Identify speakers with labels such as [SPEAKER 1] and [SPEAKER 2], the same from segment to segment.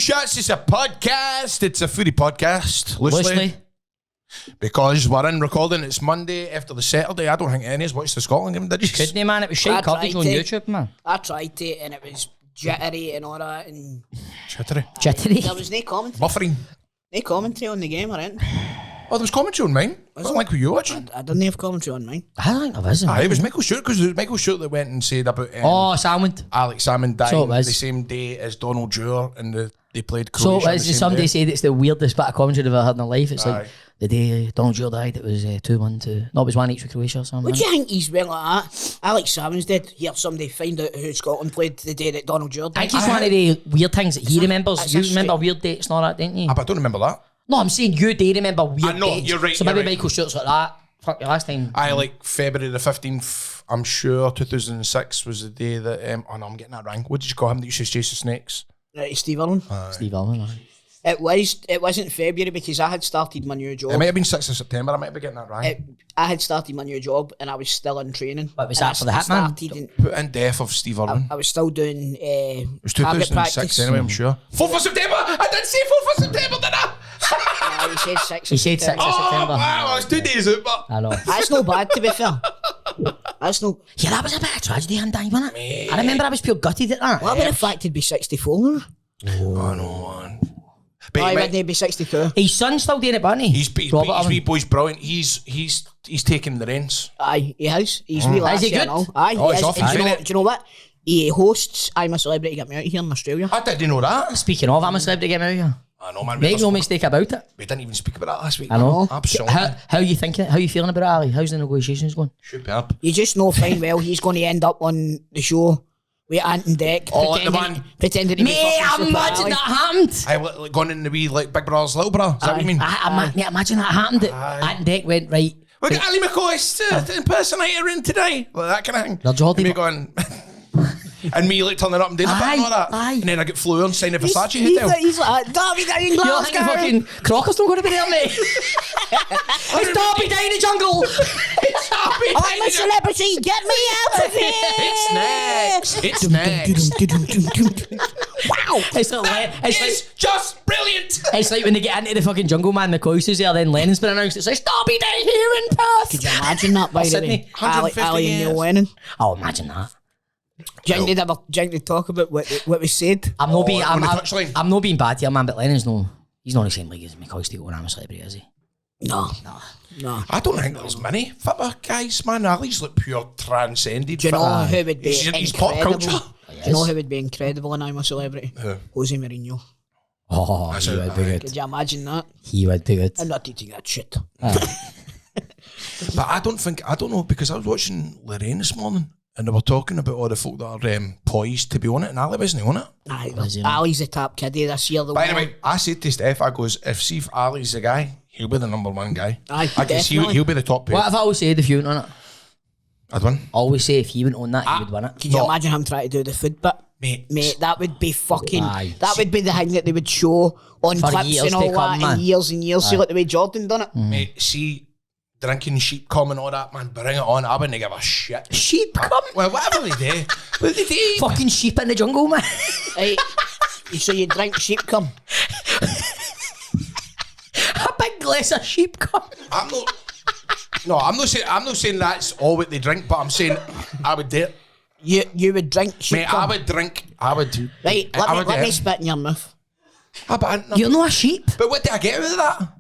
[SPEAKER 1] Shots, it's a podcast. It's a foodie podcast, loosely. Because we're in recording, it's Monday after the Saturday. I don't think any of us watched the Scotland game, did you?
[SPEAKER 2] Couldn't, man. It was shite coverage on YouTube, man.
[SPEAKER 3] I tried to, and it was jittery and all that. And
[SPEAKER 2] Jittery?
[SPEAKER 3] There was no commentary.
[SPEAKER 1] Buffering.
[SPEAKER 3] No commentary on the game, or anything.
[SPEAKER 1] Oh, there was commentary on mine. I don't like what you watching.
[SPEAKER 3] I didn't have commentary on mine.
[SPEAKER 2] I don't think there was.
[SPEAKER 1] It was Michael Stewart, because it was Michael Stewart that went and said about
[SPEAKER 2] Salmond.
[SPEAKER 1] Alex Salmond dying
[SPEAKER 2] So
[SPEAKER 1] the same day as Donald Dewar, and they played
[SPEAKER 2] So
[SPEAKER 1] Croatia.
[SPEAKER 2] as somebody said, it's the weirdest bit of commentary they've ever had in their life. It's
[SPEAKER 1] Aye.
[SPEAKER 2] like the day Donald Dewar died, it was 2-1 to... No, it was 1-each for Croatia or something.
[SPEAKER 3] What do you think he's went like that? Alex Salmond's dead. Here, somebody find out who Scotland played the day that Donald Dewar died.
[SPEAKER 2] I think it's one of the weird things that he remembers.
[SPEAKER 3] It's
[SPEAKER 2] You
[SPEAKER 3] a
[SPEAKER 2] remember weird dates and all that, didn't you?
[SPEAKER 1] But I don't remember that.
[SPEAKER 2] No, I'm saying you do remember weird
[SPEAKER 1] know,
[SPEAKER 2] dates.
[SPEAKER 1] you're right,
[SPEAKER 2] So
[SPEAKER 1] you're
[SPEAKER 2] maybe
[SPEAKER 1] right.
[SPEAKER 2] Michael Stewart's like that. Fuck, the last time...
[SPEAKER 1] I like February the 15th, I'm sure 2006 was the day that... oh no, I'm getting that wrong. What did you call him that used to chase the snakes?
[SPEAKER 3] Steve Irwin.
[SPEAKER 2] Steve Irwin, aye.
[SPEAKER 3] It wasn't February because I had started my new job.
[SPEAKER 1] It might have been 6th of September, I might be getting that wrong.
[SPEAKER 3] I had started my new job and I was still in training.
[SPEAKER 2] What was that for the Hitman?
[SPEAKER 1] Put in death of Steve Irwin.
[SPEAKER 3] I was still doing
[SPEAKER 1] It was
[SPEAKER 3] target
[SPEAKER 1] 2006
[SPEAKER 3] practice.
[SPEAKER 1] anyway, I'm sure. 4th of September! I didn't say 4th of September, did I?
[SPEAKER 3] He said 6th.
[SPEAKER 2] He said 6th of
[SPEAKER 1] Oh,
[SPEAKER 2] September.
[SPEAKER 1] wow, I was 2 days out, but...
[SPEAKER 2] I know.
[SPEAKER 3] That's no bad, to be fair. That's no...
[SPEAKER 2] Yeah, that was a bit of tragedy and dying, wasn't it? I remember I was pure gutted at that.
[SPEAKER 3] What about the fact he'd be 64?
[SPEAKER 1] Oh, no, man. But
[SPEAKER 3] Why
[SPEAKER 1] he
[SPEAKER 3] wouldn't
[SPEAKER 1] might,
[SPEAKER 3] he be 62?
[SPEAKER 2] His son's still doing it, wasn't he?
[SPEAKER 1] his wee boy's brilliant. He's taking the reins.
[SPEAKER 3] Aye, he has. He's wee lads
[SPEAKER 2] Is he
[SPEAKER 3] here
[SPEAKER 2] good?
[SPEAKER 3] now. Aye,
[SPEAKER 1] Oh,
[SPEAKER 3] he
[SPEAKER 1] he's
[SPEAKER 3] is.
[SPEAKER 1] off,
[SPEAKER 3] And
[SPEAKER 1] he's
[SPEAKER 3] do
[SPEAKER 1] doing
[SPEAKER 3] you know what? He hosts I'm a Celebrity Get Me Out here in Australia.
[SPEAKER 1] I didn't know that.
[SPEAKER 2] Speaking of, I'm a celebrity to get out here.
[SPEAKER 1] I know, man.
[SPEAKER 2] Make no mistake about it.
[SPEAKER 1] We didn't even speak about that last week.
[SPEAKER 2] I know.
[SPEAKER 1] Absolutely.
[SPEAKER 2] How you thinking? How you feeling about it, Ali? How's the negotiations going?
[SPEAKER 1] Superb.
[SPEAKER 3] You just know fine well he's going to end up on the show with Ant and Deck
[SPEAKER 1] Oh, the man.
[SPEAKER 3] pretending to be
[SPEAKER 2] Mate,
[SPEAKER 3] fucking Super
[SPEAKER 2] imagine
[SPEAKER 3] Ali.
[SPEAKER 2] that happened.
[SPEAKER 1] I like gone in the wee like Big Brother's little brother. Is that what you mean?
[SPEAKER 2] Mate, imagine that happened.
[SPEAKER 1] Aye.
[SPEAKER 2] Ant Deck went right.
[SPEAKER 1] We got Ali McCoy to impersonate her in today. Like that kind of thing.
[SPEAKER 2] Now, Geordie-
[SPEAKER 1] And me going... and me like turning up and doing a bit and all that.
[SPEAKER 2] Aye.
[SPEAKER 1] And then I get flew on, sign a Versace
[SPEAKER 3] He's
[SPEAKER 1] hotel.
[SPEAKER 3] like, Darby down in
[SPEAKER 2] You're
[SPEAKER 3] Glasgow.
[SPEAKER 2] thinking fucking Crocker's not going to be there, mate. It's Darby down in the jungle.
[SPEAKER 3] I'm a celebrity, get me out of here.
[SPEAKER 1] It's next.
[SPEAKER 3] Wow.
[SPEAKER 2] It's like,
[SPEAKER 1] It's just brilliant.
[SPEAKER 2] it's like when they get into the fucking jungle, man, McCoy's there, then Lennon's been announced. It's like, Darby down here in Perth.
[SPEAKER 3] Could you imagine that, by the
[SPEAKER 2] Sydney.
[SPEAKER 3] way? Ali
[SPEAKER 1] 150
[SPEAKER 3] and Neil
[SPEAKER 1] years.
[SPEAKER 3] Lennon.
[SPEAKER 2] Oh, imagine that.
[SPEAKER 3] Do you think they'd talk about what was said?
[SPEAKER 2] I'm not being,
[SPEAKER 1] on the touchline.
[SPEAKER 2] I'm not being bad here, man, but Lennon's he's not the same league as McCoy Steel when I'm a celebrity, is he?
[SPEAKER 3] No.
[SPEAKER 1] I don't think there's many football guys, man. Ali's like pure transcended.
[SPEAKER 3] Do you know
[SPEAKER 1] football.
[SPEAKER 3] who would be
[SPEAKER 1] He's pop
[SPEAKER 3] incredible?
[SPEAKER 1] culture.
[SPEAKER 3] Do you know who would be incredible in I'm a Celebrity?
[SPEAKER 1] Who?
[SPEAKER 3] Jose Mourinho.
[SPEAKER 2] Oh,
[SPEAKER 1] That's
[SPEAKER 2] he
[SPEAKER 1] it,
[SPEAKER 2] would be good.
[SPEAKER 3] Could you imagine that?
[SPEAKER 2] He would be good.
[SPEAKER 3] I'm not teaching that shit.
[SPEAKER 1] But I don't know, because I was watching Lorraine this morning and they were talking about all the folk that are poised to be on it, and Ali wasn't on it.
[SPEAKER 3] Aye,
[SPEAKER 2] Was he not?
[SPEAKER 3] Ali's the top kiddie this year.
[SPEAKER 1] By the way, I said to Steph, I goes, if Ali's the guy, he'll be the number one guy.
[SPEAKER 3] Aye,
[SPEAKER 1] I guess
[SPEAKER 3] definitely.
[SPEAKER 1] he'll be the top pick.
[SPEAKER 2] What if I always said if you went on it?
[SPEAKER 1] I'd win.
[SPEAKER 2] Always say if he went on that, he would win it.
[SPEAKER 3] Could you imagine him trying to do the food bit?
[SPEAKER 1] Mate.
[SPEAKER 3] That would be fucking...
[SPEAKER 2] Aye.
[SPEAKER 3] That would be the thing that they would show on
[SPEAKER 2] For
[SPEAKER 3] clips
[SPEAKER 2] years
[SPEAKER 3] and all
[SPEAKER 2] to come,
[SPEAKER 3] that
[SPEAKER 2] man.
[SPEAKER 3] in years and years. See, like the way Jordan done it.
[SPEAKER 1] Mate, see, drinking sheep cum and all that, man, bring it on. I wouldn't give a shit.
[SPEAKER 2] Sheep cum?
[SPEAKER 1] Well, whatever they do. What do they do?
[SPEAKER 2] Fucking sheep in the jungle, man.
[SPEAKER 3] Right. So you drink sheep cum?
[SPEAKER 2] A big glass of sheep cum.
[SPEAKER 1] I'm not saying that's all what they drink, but I'm saying I would do it.
[SPEAKER 3] You would drink sheep
[SPEAKER 1] Mate,
[SPEAKER 3] cum?
[SPEAKER 1] I would do.
[SPEAKER 3] Right, let me spit in your mouth.
[SPEAKER 2] You're not a sheep.
[SPEAKER 1] But what do I get out of that?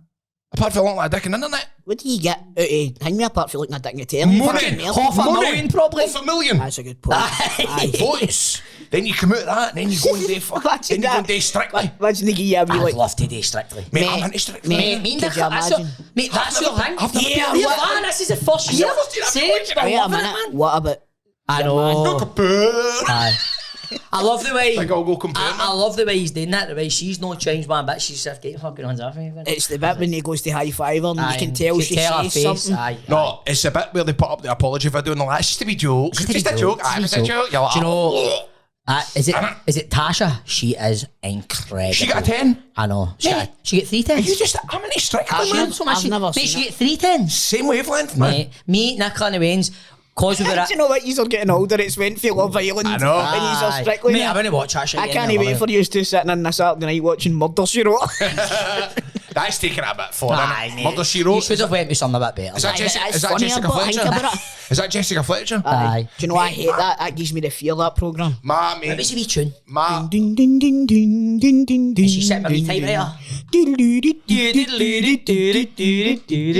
[SPEAKER 1] Apart from looking like a dick on the internet?
[SPEAKER 3] What do you get out of hang me apart from looking at dick in the tail?
[SPEAKER 1] Money.
[SPEAKER 2] Half a million, probably.
[SPEAKER 1] $500,000.
[SPEAKER 3] That's a good point. Aye.
[SPEAKER 1] Votes. Then you come out of that, and then you go and do
[SPEAKER 3] Imagine
[SPEAKER 1] then you go and
[SPEAKER 3] that.
[SPEAKER 1] do Strictly.
[SPEAKER 3] Imagine the guy be
[SPEAKER 2] I'd
[SPEAKER 3] like,
[SPEAKER 2] love to do Strictly.
[SPEAKER 1] Mate, I'm into Strictly.
[SPEAKER 3] mate, could you imagine?
[SPEAKER 2] Mate, that's your thing.
[SPEAKER 1] I've never
[SPEAKER 3] Yeah,
[SPEAKER 1] been
[SPEAKER 3] what?
[SPEAKER 2] Man, this is the first year. Same, but
[SPEAKER 3] Wait a
[SPEAKER 2] loving it,
[SPEAKER 3] minute,
[SPEAKER 2] man.
[SPEAKER 3] what about?
[SPEAKER 2] I know.
[SPEAKER 1] Big
[SPEAKER 2] Aye. I love the way.
[SPEAKER 1] I'll go compare.
[SPEAKER 2] I love the way he's doing that. The way she's not changed one bit. She's just getting fucking hands off me.
[SPEAKER 3] It's the bit when he goes to high five her and you can tell she says something.
[SPEAKER 1] No, it's a bit where they put up the apology video and all that. It's just a wee joke. It's just a joke. Aye, it's a joke. You're like,
[SPEAKER 2] Do you know? Is it Tasha? She is incredible.
[SPEAKER 1] She got a 10.
[SPEAKER 2] I know. She get 3
[SPEAKER 1] You
[SPEAKER 2] tens.
[SPEAKER 1] just, I'm into Strictly,
[SPEAKER 3] I've
[SPEAKER 1] man.
[SPEAKER 3] never
[SPEAKER 2] Mate,
[SPEAKER 3] seen
[SPEAKER 2] she
[SPEAKER 3] it.
[SPEAKER 2] get 3 tens.
[SPEAKER 1] Same wavelength, man.
[SPEAKER 2] Mate, me, Nicola and the Waynes, cause we were
[SPEAKER 3] Do
[SPEAKER 2] at...
[SPEAKER 3] you know what? You're getting older. It's went for Love Island.
[SPEAKER 1] I know.
[SPEAKER 3] And he's a Strictly.
[SPEAKER 2] Mate, I'm going to watch that shit
[SPEAKER 3] I
[SPEAKER 2] again.
[SPEAKER 3] can't wait for you two sitting in the Saturday night watching Murder, She Wrote.
[SPEAKER 1] That's taking it a bit far,
[SPEAKER 2] Aye,
[SPEAKER 1] innit?
[SPEAKER 2] mate.
[SPEAKER 1] Murder, She
[SPEAKER 2] You
[SPEAKER 1] Wrote.
[SPEAKER 2] should have went with something a bit better.
[SPEAKER 1] Is that,
[SPEAKER 3] Aye,
[SPEAKER 1] Jessica,
[SPEAKER 3] it's
[SPEAKER 1] is that
[SPEAKER 3] funny,
[SPEAKER 1] Jessica
[SPEAKER 3] but think
[SPEAKER 1] Fletcher?
[SPEAKER 3] about it.
[SPEAKER 1] Is that Jessica Fletcher?
[SPEAKER 2] Aye.
[SPEAKER 3] Do you know I hate that? That gives me the fear, that programme.
[SPEAKER 1] Ma,
[SPEAKER 2] Maybe
[SPEAKER 1] mate.
[SPEAKER 2] it's a wee tune.
[SPEAKER 1] Ma.
[SPEAKER 3] Ding, ding, ding, ding, ding, ding, ding.
[SPEAKER 2] She set my wee typewriter.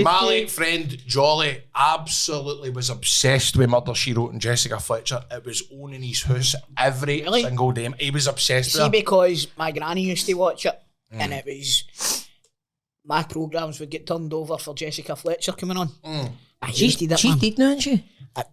[SPEAKER 1] My late friend Jolly absolutely was obsessed with Murder, She Wrote and Jessica Fletcher. It was owning his house every
[SPEAKER 3] Really?
[SPEAKER 1] single day. He was obsessed
[SPEAKER 3] See,
[SPEAKER 1] with her.
[SPEAKER 3] because my granny used to watch it, and it was my programmes would get turned over for Jessica Fletcher coming on. I hated it,
[SPEAKER 2] She
[SPEAKER 3] man.
[SPEAKER 2] did, now, isn't she?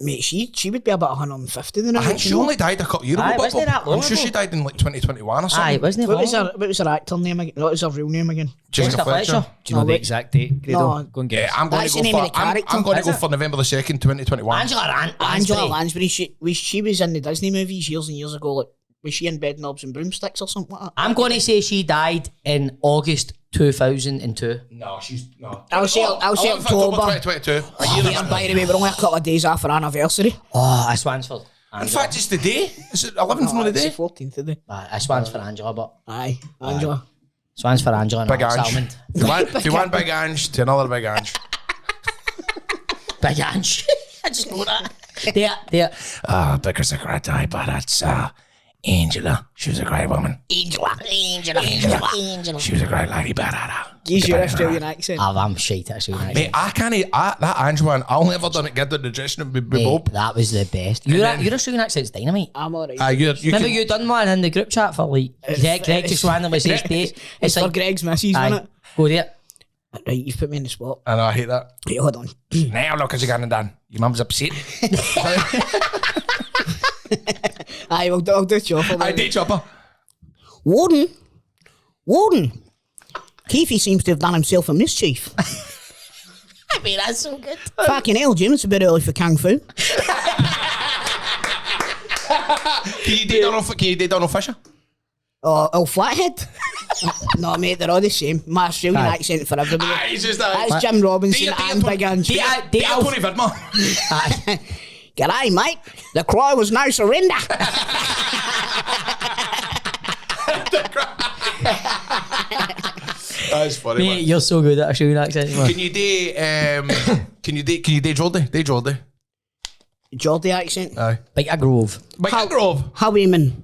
[SPEAKER 3] Mate, she would be about 150 then.
[SPEAKER 1] I think she only died a couple of years
[SPEAKER 2] Aye,
[SPEAKER 1] ago.
[SPEAKER 2] wasn't it that long
[SPEAKER 1] I'm sure
[SPEAKER 2] ago?
[SPEAKER 1] she died in like 2021 or something.
[SPEAKER 2] Aye, wasn't it?
[SPEAKER 3] What was her actor name again? What was her real name again?
[SPEAKER 1] Jessica Fletcher.
[SPEAKER 4] Do you know
[SPEAKER 3] No,
[SPEAKER 4] the
[SPEAKER 3] wait.
[SPEAKER 4] exact date, Grado?
[SPEAKER 3] No.
[SPEAKER 4] Go and
[SPEAKER 1] Yeah,
[SPEAKER 4] guess.
[SPEAKER 1] I'm going
[SPEAKER 3] That's
[SPEAKER 1] to
[SPEAKER 3] the
[SPEAKER 1] go
[SPEAKER 3] name of
[SPEAKER 1] for.
[SPEAKER 3] the character.
[SPEAKER 1] I'm going to
[SPEAKER 2] Is
[SPEAKER 1] go
[SPEAKER 2] it?
[SPEAKER 1] for November the 2nd, 2021.
[SPEAKER 2] Angela
[SPEAKER 3] Angela
[SPEAKER 2] Lansbury.
[SPEAKER 3] Lansbury. She was in the Disney movies years and years ago. Like, was she in Bed Knobs and Broomsticks or something like that?
[SPEAKER 2] I'm going to say she died in August 2002.
[SPEAKER 1] No, she's no.
[SPEAKER 3] I'll say October.
[SPEAKER 1] 2022.
[SPEAKER 3] Yeah, by the way, we're only a couple of days after our anniversary.
[SPEAKER 2] Oh, I swans for
[SPEAKER 1] In
[SPEAKER 2] Angela.
[SPEAKER 1] fact, it's the day. Is it 11th on the
[SPEAKER 3] It's
[SPEAKER 1] day?
[SPEAKER 3] the 14th today.
[SPEAKER 2] I swans for Angela, but
[SPEAKER 3] Aye, Angela.
[SPEAKER 2] swans for Angela and
[SPEAKER 1] Big
[SPEAKER 2] Alex
[SPEAKER 1] Ange.
[SPEAKER 2] Salmond.
[SPEAKER 1] If you want Big Ange to another Big Ange.
[SPEAKER 2] Big Ange. I just know that. There.
[SPEAKER 1] Because I cried die, but that's Angela. She was a great woman.
[SPEAKER 2] Angela.
[SPEAKER 1] She was a great lady, but
[SPEAKER 3] Use your Australian accent.
[SPEAKER 2] I'm shite at Australian
[SPEAKER 1] Mate, I can't that Angela one. I only ever done it good in the dressing room with Bob.
[SPEAKER 2] That was the best. Your Australian accent's dynamite.
[SPEAKER 3] I'm alright.
[SPEAKER 1] You
[SPEAKER 2] Remember
[SPEAKER 1] can,
[SPEAKER 2] you done one in the group chat for like Greg just randomly says date.
[SPEAKER 3] It's for Greg's missus,
[SPEAKER 2] Aye.
[SPEAKER 3] wasn't it?
[SPEAKER 2] Go there.
[SPEAKER 3] Right, you've put me in the spot.
[SPEAKER 1] I know, I hate that.
[SPEAKER 3] Wait, hold on.
[SPEAKER 1] Now look as you getting done. Your mum's upset.
[SPEAKER 3] Aye, I'll do Chopper.
[SPEAKER 1] I did chopper.
[SPEAKER 3] Warden. Keefy seems to have done himself a mischief.
[SPEAKER 2] I mean, that's so good.
[SPEAKER 3] Fucking hell, Jim, it's a bit early for Kung Fu.
[SPEAKER 1] Can you date Donald Fisher?
[SPEAKER 3] Oh, Flathead? No, mate, they're all the same. My Australian
[SPEAKER 2] Aye.
[SPEAKER 3] accent for everybody.
[SPEAKER 1] He's just
[SPEAKER 3] That's Jim Robinson and Big Ange.
[SPEAKER 1] Date Tony Vidmore.
[SPEAKER 3] G'day, mate. The cry was no surrender.
[SPEAKER 1] That's funny,
[SPEAKER 2] Mate,
[SPEAKER 1] man.
[SPEAKER 2] you're so good at Australian accent. Man.
[SPEAKER 1] Can you date Geordie? Date Geordie?
[SPEAKER 3] Geordie accent.
[SPEAKER 1] Aye.
[SPEAKER 2] Like a grove.
[SPEAKER 1] Mike Grove.
[SPEAKER 3] How women?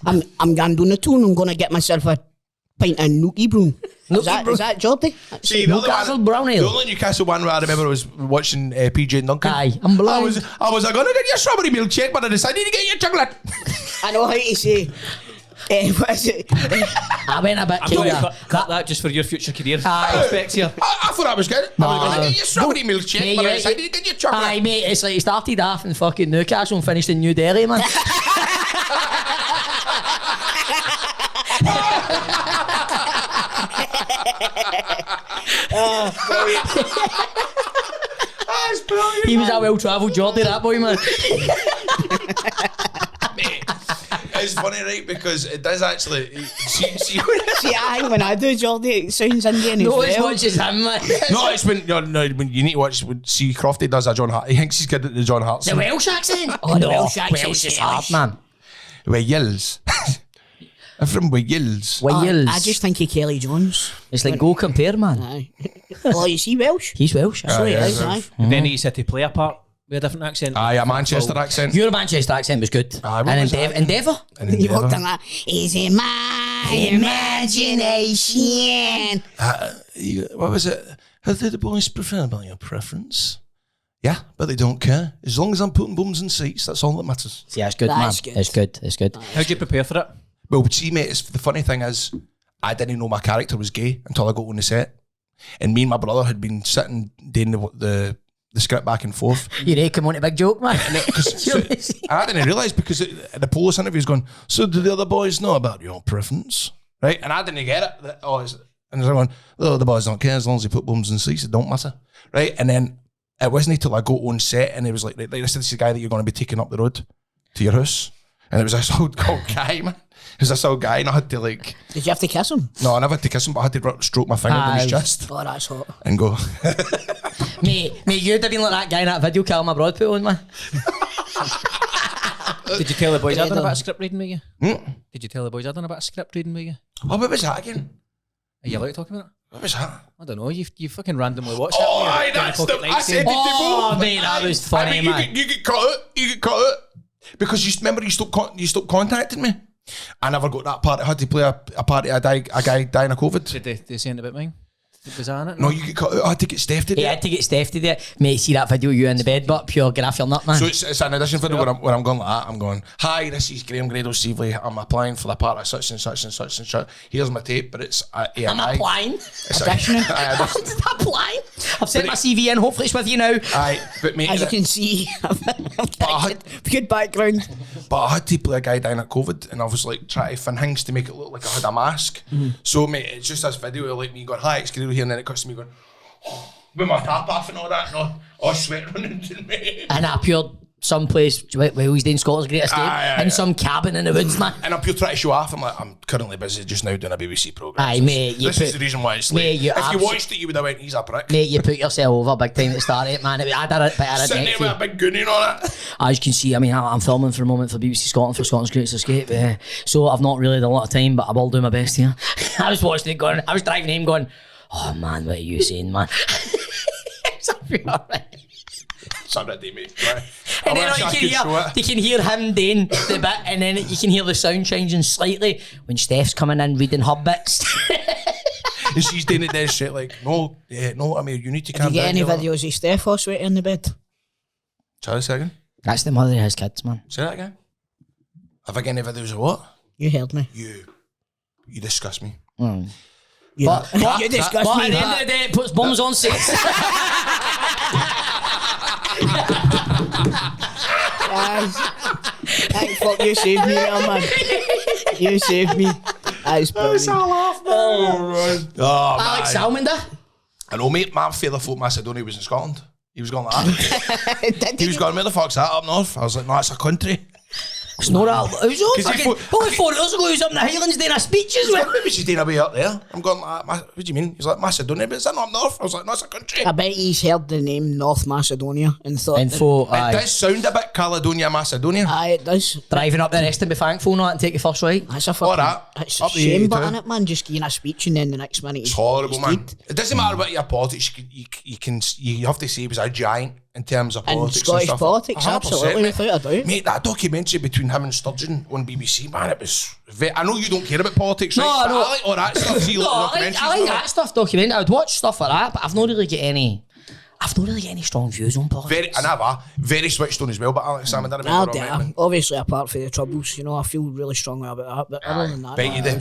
[SPEAKER 3] I'm going down the tune. I'm going to get myself a pint of Nookie Broom. Is that Geordie?
[SPEAKER 1] See,
[SPEAKER 2] Newcastle Brown Ale.
[SPEAKER 1] The only Newcastle one where I remember was watching PJ and Duncan.
[SPEAKER 2] Aye, I'm blind.
[SPEAKER 1] I was going to get your strawberry milkshake, but I decided to get your chocolate.
[SPEAKER 3] I know how to say. What is it?
[SPEAKER 2] I went a bit
[SPEAKER 4] I'm going to
[SPEAKER 2] kind
[SPEAKER 4] cut that just for your future career
[SPEAKER 2] Aye.
[SPEAKER 4] prospects here.
[SPEAKER 1] I thought I was good. I was going to get your strawberry milkshake,
[SPEAKER 2] Mate,
[SPEAKER 1] but I
[SPEAKER 2] you-
[SPEAKER 1] decided to get your chocolate.
[SPEAKER 2] Aye, mate, it's like he started off in fucking Newcastle and finished in New Delhi, man.
[SPEAKER 1] That's brilliant.
[SPEAKER 2] He was a well-travelled Geordie, that boy, man.
[SPEAKER 1] Mate, It's funny, right? Because it does actually. See,
[SPEAKER 3] See, I think when I do Geordie, it sounds Indian as
[SPEAKER 2] No, it's
[SPEAKER 3] well.
[SPEAKER 2] not just him, man.
[SPEAKER 1] no, it's when when you need to watch. See, Crofty does a John Hart. He thinks he's good at the John Hart.
[SPEAKER 2] The Welsh accent?
[SPEAKER 3] Oh, the Welsh accent,
[SPEAKER 2] Welsh is
[SPEAKER 3] yes.
[SPEAKER 2] hard, man.
[SPEAKER 1] Wales. I'm from Wales.
[SPEAKER 2] Wales.
[SPEAKER 3] I just think of Kelly Jones.
[SPEAKER 2] It's like go compare, man.
[SPEAKER 3] Aye. Oh, is he Welsh?
[SPEAKER 2] He's Welsh.
[SPEAKER 3] So he
[SPEAKER 1] yeah,
[SPEAKER 3] is,
[SPEAKER 1] yeah.
[SPEAKER 3] aye.
[SPEAKER 4] Then he said to play a part with a different accent.
[SPEAKER 1] Aye, a Manchester accent.
[SPEAKER 2] Your Manchester accent was good.
[SPEAKER 1] Aye, what
[SPEAKER 2] And
[SPEAKER 1] was that?
[SPEAKER 2] Endeavour?
[SPEAKER 1] And
[SPEAKER 3] He
[SPEAKER 1] Endeavour.
[SPEAKER 3] walked on that. Is it my imagination?
[SPEAKER 1] What was it? How do the boys prefer by your preference? Yeah, but they don't care. As long as I'm putting bums in seats, that's all that matters.
[SPEAKER 2] Yeah, it's good,
[SPEAKER 3] That's
[SPEAKER 2] man.
[SPEAKER 3] good.
[SPEAKER 2] It's good. It's good.
[SPEAKER 4] How'd you prepare for it?
[SPEAKER 1] Well, see, mate, the funny thing is, I didn't know my character was gay until I got on the set. And me and my brother had been sitting doing the script back and forth.
[SPEAKER 2] You ready to come on to big joke, man?
[SPEAKER 1] I didn't realise because the police interview was going, so do the other boys know about your preference? Right? And I didn't get it. And they're going, oh, the boys don't care as long as they put bums in seats, it don't matter. Right? And then it wasn't until I got on set and it was like this is the guy that you're going to be taking up the road to your house. And it was this old guy, man. It was this old guy and I had to like...
[SPEAKER 3] Did you have to kiss him?
[SPEAKER 1] No, I never had to kiss him, but I had to stroke my finger on his chest
[SPEAKER 3] Oh, that's hot.
[SPEAKER 1] and go...
[SPEAKER 2] mate, you'd have been like that guy in that video Callum Abroad put on, man.
[SPEAKER 4] Did you tell the boys I done a
[SPEAKER 3] Did
[SPEAKER 4] bit of script reading with you? Did you tell the boys I done a bit of script reading with you?
[SPEAKER 1] Oh, what was that again?
[SPEAKER 4] Are you allowed to talk about it?
[SPEAKER 1] What was that?
[SPEAKER 4] I don't know. You fucking randomly watched
[SPEAKER 1] Oh,
[SPEAKER 4] it.
[SPEAKER 1] aye, that's the... I said it
[SPEAKER 2] Oh,
[SPEAKER 1] before.
[SPEAKER 2] mate, that was funny,
[SPEAKER 1] I
[SPEAKER 2] man.
[SPEAKER 1] You get cut out. You get cut out. Because you stopped contacting me. I never got that part. I had to play a part of a guy dying of COVID.
[SPEAKER 4] Did they say anything about mine? Was that in it?
[SPEAKER 1] No, you get cut out. I had to get Steph to do
[SPEAKER 2] He
[SPEAKER 1] it.
[SPEAKER 2] had to get Steph to do it. Mate, see that video you in the bed, but pure graph your nut, man.
[SPEAKER 1] So it's an audition video where I'm going like that. I'm going, hi, this is Graham Grado-Seavely. I'm applying for the part of such and such and such and such. Here's my tape, but it's
[SPEAKER 2] I'm applying.
[SPEAKER 3] Auditioning.
[SPEAKER 2] I'm applying. I've sent my CV in. Hopefully it's with you now.
[SPEAKER 1] Aye, but mate,
[SPEAKER 3] As you can see, good background.
[SPEAKER 1] but I had to play a guy dying of COVID, and I was like trying to fin things to make it look like I had a mask. So mate, it's just this video of like me going, hi, it's Grado here, and then it cuts to me going, with my top off and all that, and all sweat running to me.
[SPEAKER 2] And I appeared someplace where he's doing Scotland's Great Escape
[SPEAKER 1] Aye,
[SPEAKER 2] in some cabin in the woods, man.
[SPEAKER 1] And I'm pure trying to show off. I'm like, I'm currently busy just now doing a BBC programme.
[SPEAKER 2] Aye, mate,
[SPEAKER 1] This is the reason why it's late.
[SPEAKER 2] mate,
[SPEAKER 1] If you watched it, you would have went, he's a prick.
[SPEAKER 2] Mate, you put yourself over big time at the start of it, man. I did it, but I
[SPEAKER 1] Sitting there with a big goonie on it.
[SPEAKER 2] As you can see, I mean, I'm filming for a moment for BBC Scotland for Scotland's Greatest Escape, so I've not really had a lot of time, but I will do my best here. I was watching it going, I was driving home going, oh man, what are you saying, man? It's alright.
[SPEAKER 1] It's already, mate. Right.
[SPEAKER 2] And
[SPEAKER 1] I
[SPEAKER 2] then
[SPEAKER 1] wish I could show it.
[SPEAKER 2] you can hear him doing the bit, and then you can hear the sound changing slightly when Steph's coming in reading her bits.
[SPEAKER 1] And she's doing it then straight like, no, I mean, you need to
[SPEAKER 3] Did
[SPEAKER 1] calm
[SPEAKER 3] you get
[SPEAKER 1] down.
[SPEAKER 3] any
[SPEAKER 1] you know.
[SPEAKER 3] videos of Steph all sweaty in the bed?
[SPEAKER 1] Sorry, a second.
[SPEAKER 2] That's the mother of his kids, man.
[SPEAKER 1] Say that again. Have I got any videos of what?
[SPEAKER 3] You heard me.
[SPEAKER 1] You disgust me.
[SPEAKER 3] You
[SPEAKER 2] But
[SPEAKER 3] disgust
[SPEAKER 2] at
[SPEAKER 3] me.
[SPEAKER 2] the end of the day, it puts bums on seats.
[SPEAKER 3] Hey, fuck, you saved me there, man. You saved me. That's brilliant.
[SPEAKER 1] Oh,
[SPEAKER 2] Alex
[SPEAKER 1] man.
[SPEAKER 2] Salmander.
[SPEAKER 1] I know, mate, my fella thought Macedonia was in Scotland. He was going like that. He was going, where the fuck's that up north? I was like, no, it's a country.
[SPEAKER 2] It's not that. It was all
[SPEAKER 1] 'Cause he
[SPEAKER 2] fucking,
[SPEAKER 1] thought-
[SPEAKER 2] only 4 years ago he was up in the Highlands doing a speech as well.
[SPEAKER 1] Maybe she's doing a way up there. I'm going like, what do you mean? He's like, Macedonia, but is that not up north? I was like, no, it's a country.
[SPEAKER 3] I bet he's heard the name North Macedonia and thought...
[SPEAKER 2] Info,
[SPEAKER 1] It does sound a bit Caledonia, Macedonia.
[SPEAKER 3] Aye, it does.
[SPEAKER 2] driving up the rest and be thankful not and take your first right.
[SPEAKER 3] That's a fucking...
[SPEAKER 1] Alright,
[SPEAKER 3] It's a
[SPEAKER 1] up the
[SPEAKER 3] shame
[SPEAKER 1] 82.
[SPEAKER 3] button it, man. Just giving a speech and then the next minute
[SPEAKER 1] It's horrible, man.
[SPEAKER 3] dead.
[SPEAKER 1] It doesn't matter about your politics. You have to say he was a giant in terms of
[SPEAKER 3] And
[SPEAKER 1] politics
[SPEAKER 3] Scottish
[SPEAKER 1] and stuff.
[SPEAKER 3] politics,
[SPEAKER 1] 100%,
[SPEAKER 3] absolutely,
[SPEAKER 1] mate.
[SPEAKER 3] without a doubt.
[SPEAKER 1] Mate, that documentary between him and Sturgeon on BBC, man, it was... I know you don't care about politics, right?
[SPEAKER 2] No,
[SPEAKER 1] But
[SPEAKER 2] no.
[SPEAKER 1] I like all that stuff. See,
[SPEAKER 2] No,
[SPEAKER 1] like
[SPEAKER 2] I
[SPEAKER 1] documentaries
[SPEAKER 2] like
[SPEAKER 1] and all
[SPEAKER 2] that stuff documentary. I would watch stuff like that, but I've not really got any strong views on politics.
[SPEAKER 1] Very switched on as well, but Alex Salmon didn't
[SPEAKER 3] Nah,
[SPEAKER 1] remember all right, man.
[SPEAKER 3] obviously, apart from the troubles, you know, I feel really strongly about that. But other than that,
[SPEAKER 1] Bet you do.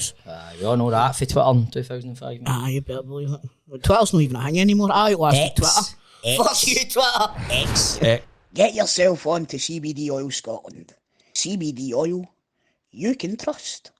[SPEAKER 2] We all know that for Twitter in 2005. mate.
[SPEAKER 3] You better believe it. Twitter's not even a thing anymore. I last
[SPEAKER 2] X.
[SPEAKER 3] Twitter. Fuck you, Twitter.
[SPEAKER 2] X.
[SPEAKER 3] Get yourself on to CBD Oil Scotland. CBD oil you can trust.